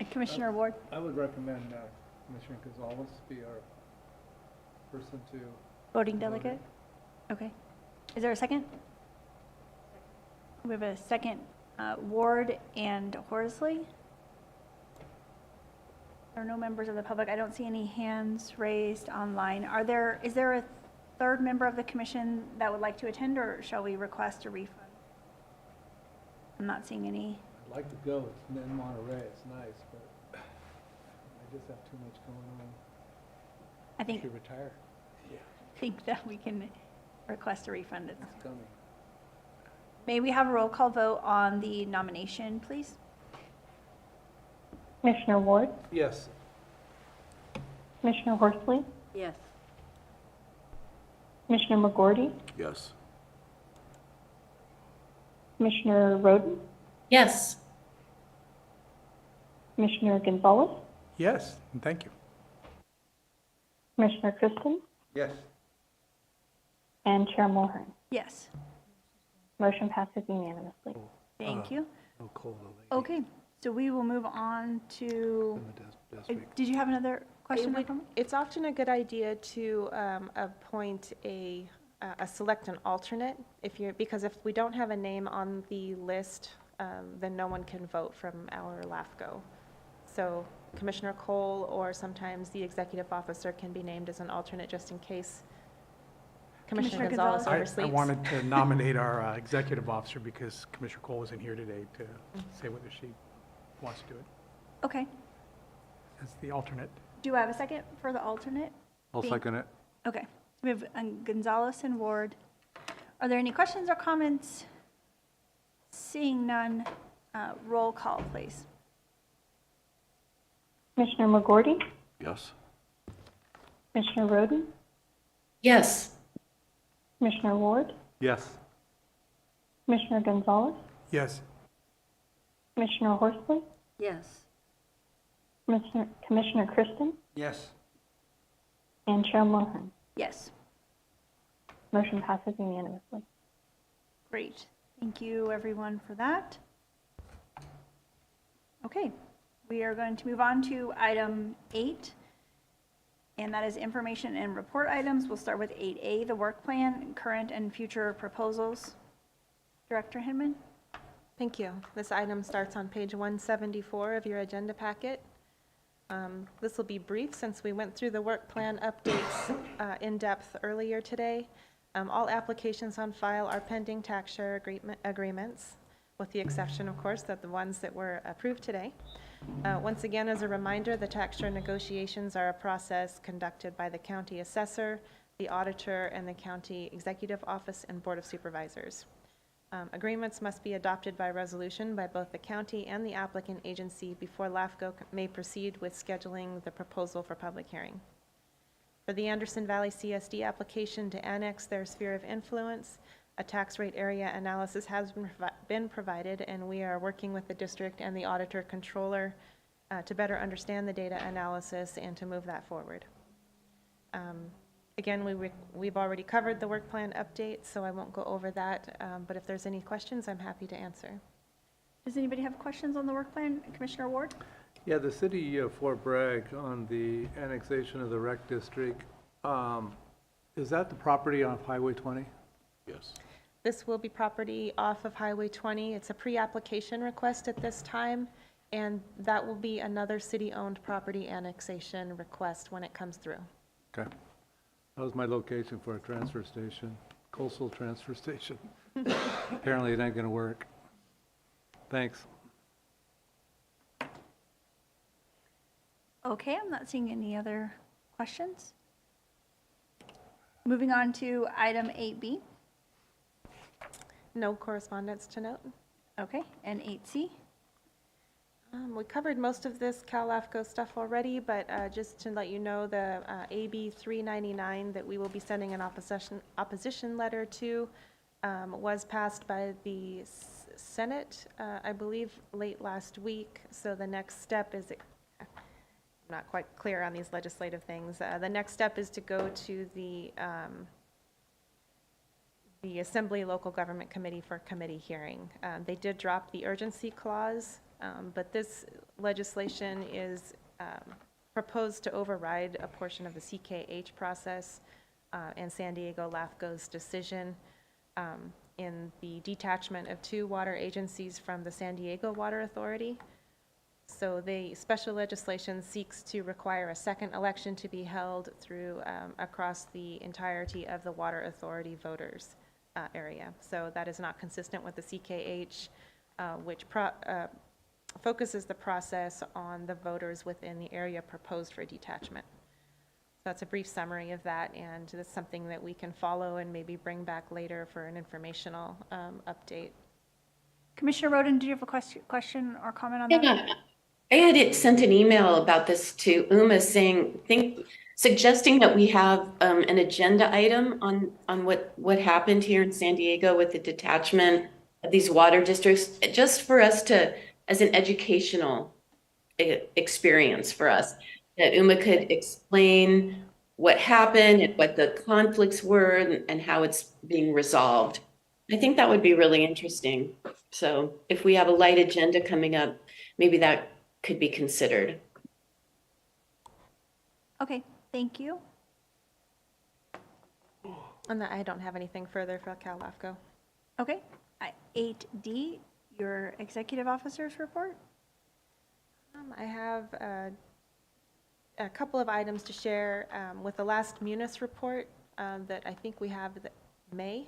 Commissioner Ward? I would recommend Commissioner Gonzalez be our person to... Voting delegate? Okay. Is there a second? We have a second. Ward and Horsley? There are no members of the public. I don't see any hands raised online. Is there a third member of the commission that would like to attend, or shall we request a refund? I'm not seeing any. I'd like to go. It's in Monterey. It's nice, but I just have too much going on. I think. Should retire. Yeah. I think that we can request a refund. It's coming. May we have a roll call vote on the nomination, please? Commissioner Ward? Yes. Commissioner Horsley? Yes. Commissioner McGordy? Yes. Commissioner Roden? Yes. Commissioner Gonzalez? Yes, and thank you. Commissioner Kristen? Yes. And Chair Mulhern. Yes. Motion passes unanimously. Thank you. No cola. Okay, so we will move on to, did you have another question? It's often a good idea to appoint select an alternate because if we don't have a name on the list, then no one can vote from our LAFCO. So Commissioner Cole or sometimes the executive officer can be named as an alternate just in case Commissioner Gonzalez oversleeps. I wanted to nominate our executive officer because Commissioner Cole isn't here today to say whether she wants to do it. Okay. As the alternate. Do I have a second for the alternate? I'll second it. Okay. We have Gonzalez and Ward. Are there any questions or comments? Seeing none, roll call, please. Commissioner McGordy? Yes. Commissioner Roden? Yes. Commissioner Ward? Yes. Commissioner Gonzalez? Yes. Commissioner Horsley, Yes. Commissioner Kristen, Yes. and Chair Mulhern. Yes. Motion passes unanimously. Great. Thank you, everyone, for that. Okay, we are going to move on to item 8, and that is information and report items. We'll start with 8A, the work plan, current and future proposals. Director Hinman? Thank you. This item starts on page 174 of your agenda packet. This will be brief since we went through the work plan updates in depth earlier today. All applications on file are pending tax share agreements, with the exception, of course, that the ones that were approved today. Once again, as a reminder, the tax share negotiations are a process conducted by the county assessor, the auditor, and the county executive office and board of supervisors. Agreements must be adopted by resolution by both the county and the applicant agency before LAFCO may proceed with scheduling the proposal for public hearing. For the Anderson Valley CSD application to annex their sphere of influence, a tax rate area analysis has been provided, and we are working with the district and the auditor controller to better understand the data analysis and to move that forward. Again, we've already covered the work plan update, so I won't go over that, but if there's any questions, I'm happy to answer. Does anybody have questions on the work plan? Commissioner Ward? Yeah, the city of Fort Bragg on the annexation of the rec district, is that the property on Highway 20? Yes. This will be property off of Highway 20. It's a pre-application request at this time, and that will be another city-owned property annexation request when it comes through. Okay. That was my location for a transfer station, coastal transfer station. Apparently it ain't gonna work. Thanks. Okay, I'm not seeing any other questions. Moving on to item 8B. No correspondence to note. Okay, and 8C. We covered most of this CalAFCO stuff already, but just to let you know, the AB 399 that we will be sending an opposition letter to was passed by the Senate, I believe, late last week. So the next step is, I'm not quite clear on these legislative things. The next step is to go to the Assembly Local Government Committee for committee hearing. They did drop the urgency clause. But this legislation is proposed to override a portion of the CKH process and San Diego LAFCO's decision in the detachment of 2 water agencies from the San Diego Water Authority. So the special legislation seeks to require a second election to be held through across the entirety of the Water Authority voters area. So that is not consistent with the CKH, which focuses the process on the voters within the area proposed for detachment. So that's a brief summary of that, and that's something that we can follow and maybe bring back later for an informational update. Commissioner Roden, do you have a question or comment on that? Yeah, I had sent an email about this to UMA suggesting that we have an agenda item on what happened here in San Diego with the detachment of these water districts, just for us to, as an educational experience for us, that UMA could explain what happened and what the conflicts were and how it's being resolved. I think that would be really interesting. So if we have a light agenda coming up, maybe that could be considered. Okay, thank you. And I don't have anything further for CalAFCO. Okay, 8D, your executive officer's report. I have a couple of items to share. With the last Munis report that I think we have May,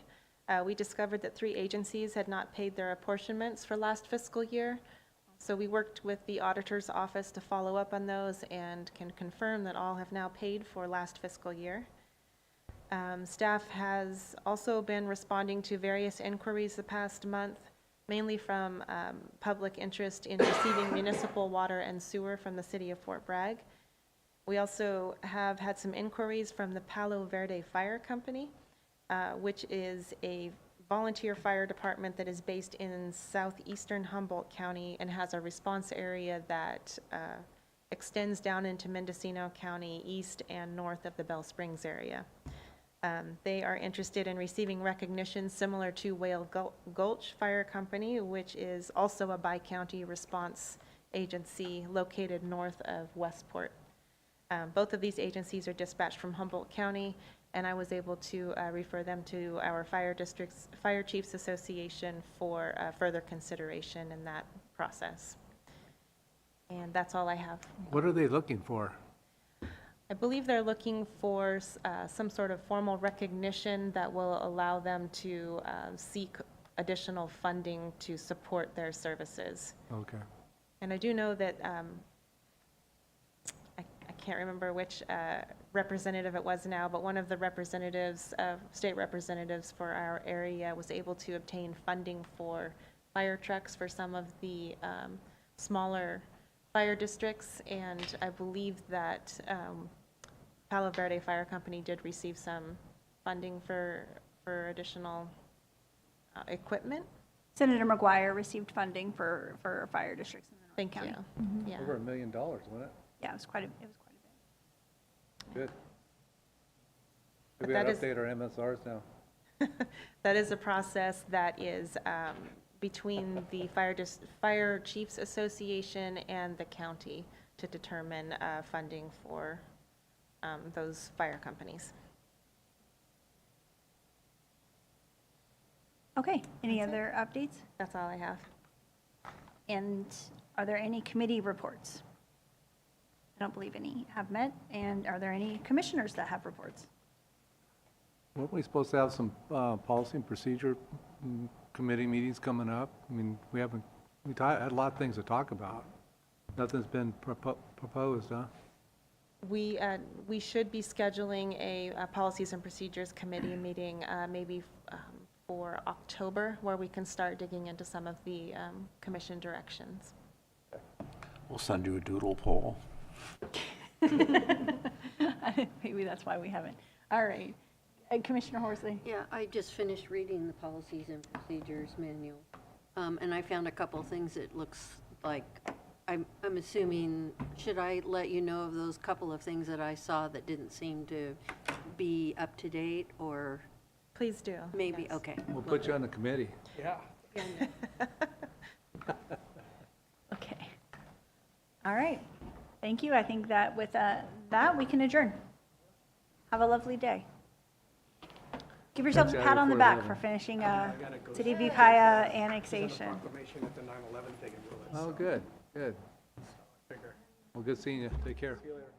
we discovered that 3 agencies had not paid their apportionments for last fiscal year. So we worked with the auditor's office to follow up on those and can confirm that all have now paid for last fiscal year. Staff has also been responding to various inquiries the past month, mainly from public interest in receiving municipal water and sewer from the city of Fort Bragg. We also have had some inquiries from the Palo Verde Fire Company, which is a volunteer fire department that is based in southeastern Humboldt County and has a response area that extends down into Mendocino County, east and north of the Bell Springs area. They are interested in receiving recognition similar to Whale Gulch Fire Company, which is also a bi-county response agency located north of Westport. Both of these agencies are dispatched from Humboldt County, and I was able to refer them to our Fire Chiefs Association for further consideration in that process. And that's all I have. What are they looking for? I believe they're looking for some sort of formal recognition that will allow them to seek additional funding to support their services. Okay. And I do know that, I can't remember which representative it was now, but one of the representatives, state representatives for our area was able to obtain funding for fire trucks for some of the smaller fire districts, and I believe that Palo Verde Fire Company did receive some funding for additional equipment. Senator McGuire received funding for fire districts in the North Thank County. you. Yeah. Over $1 million, wasn't it? Yeah, it was quite a bit. Good. Maybe we That ought is- to update our MSRs now. That is a process that is between the Fire Chiefs Association and the county to determine funding for those fire companies. Okay, any other updates? That's all I have. And are there any committee reports? I don't believe any have met. And are there any commissioners that have reports? Weren't we supposed to have some policy and procedure committee meetings coming up? I mean, we had a lot of things to talk about. Nothing's been proposed, huh? We should be scheduling a Policies and Procedures Committee meeting maybe for October, where we can start digging into some of the commission directions. We'll send you a doodle poll. Maybe that's why we haven't. All right. Commissioner Horsley. Yeah, I just finished reading the Policies and Procedures Manual, and I found a couple things that looks like, I'm assuming, should I let you know of those couple of things that I saw that didn't seem to be up to date, or? Please do. Maybe, Yes. okay. We'll put you on the committee. Yeah. Okay. All right. Thank you. I think that with that, we can adjourn. Have a lovely day. Give yourselves a pat on the back for finishing City of Ukiah annexation. Proclamation at the 9/11 thing in Willis. Oh, good, good. Figure. Well, good seeing you. Take care. See you later.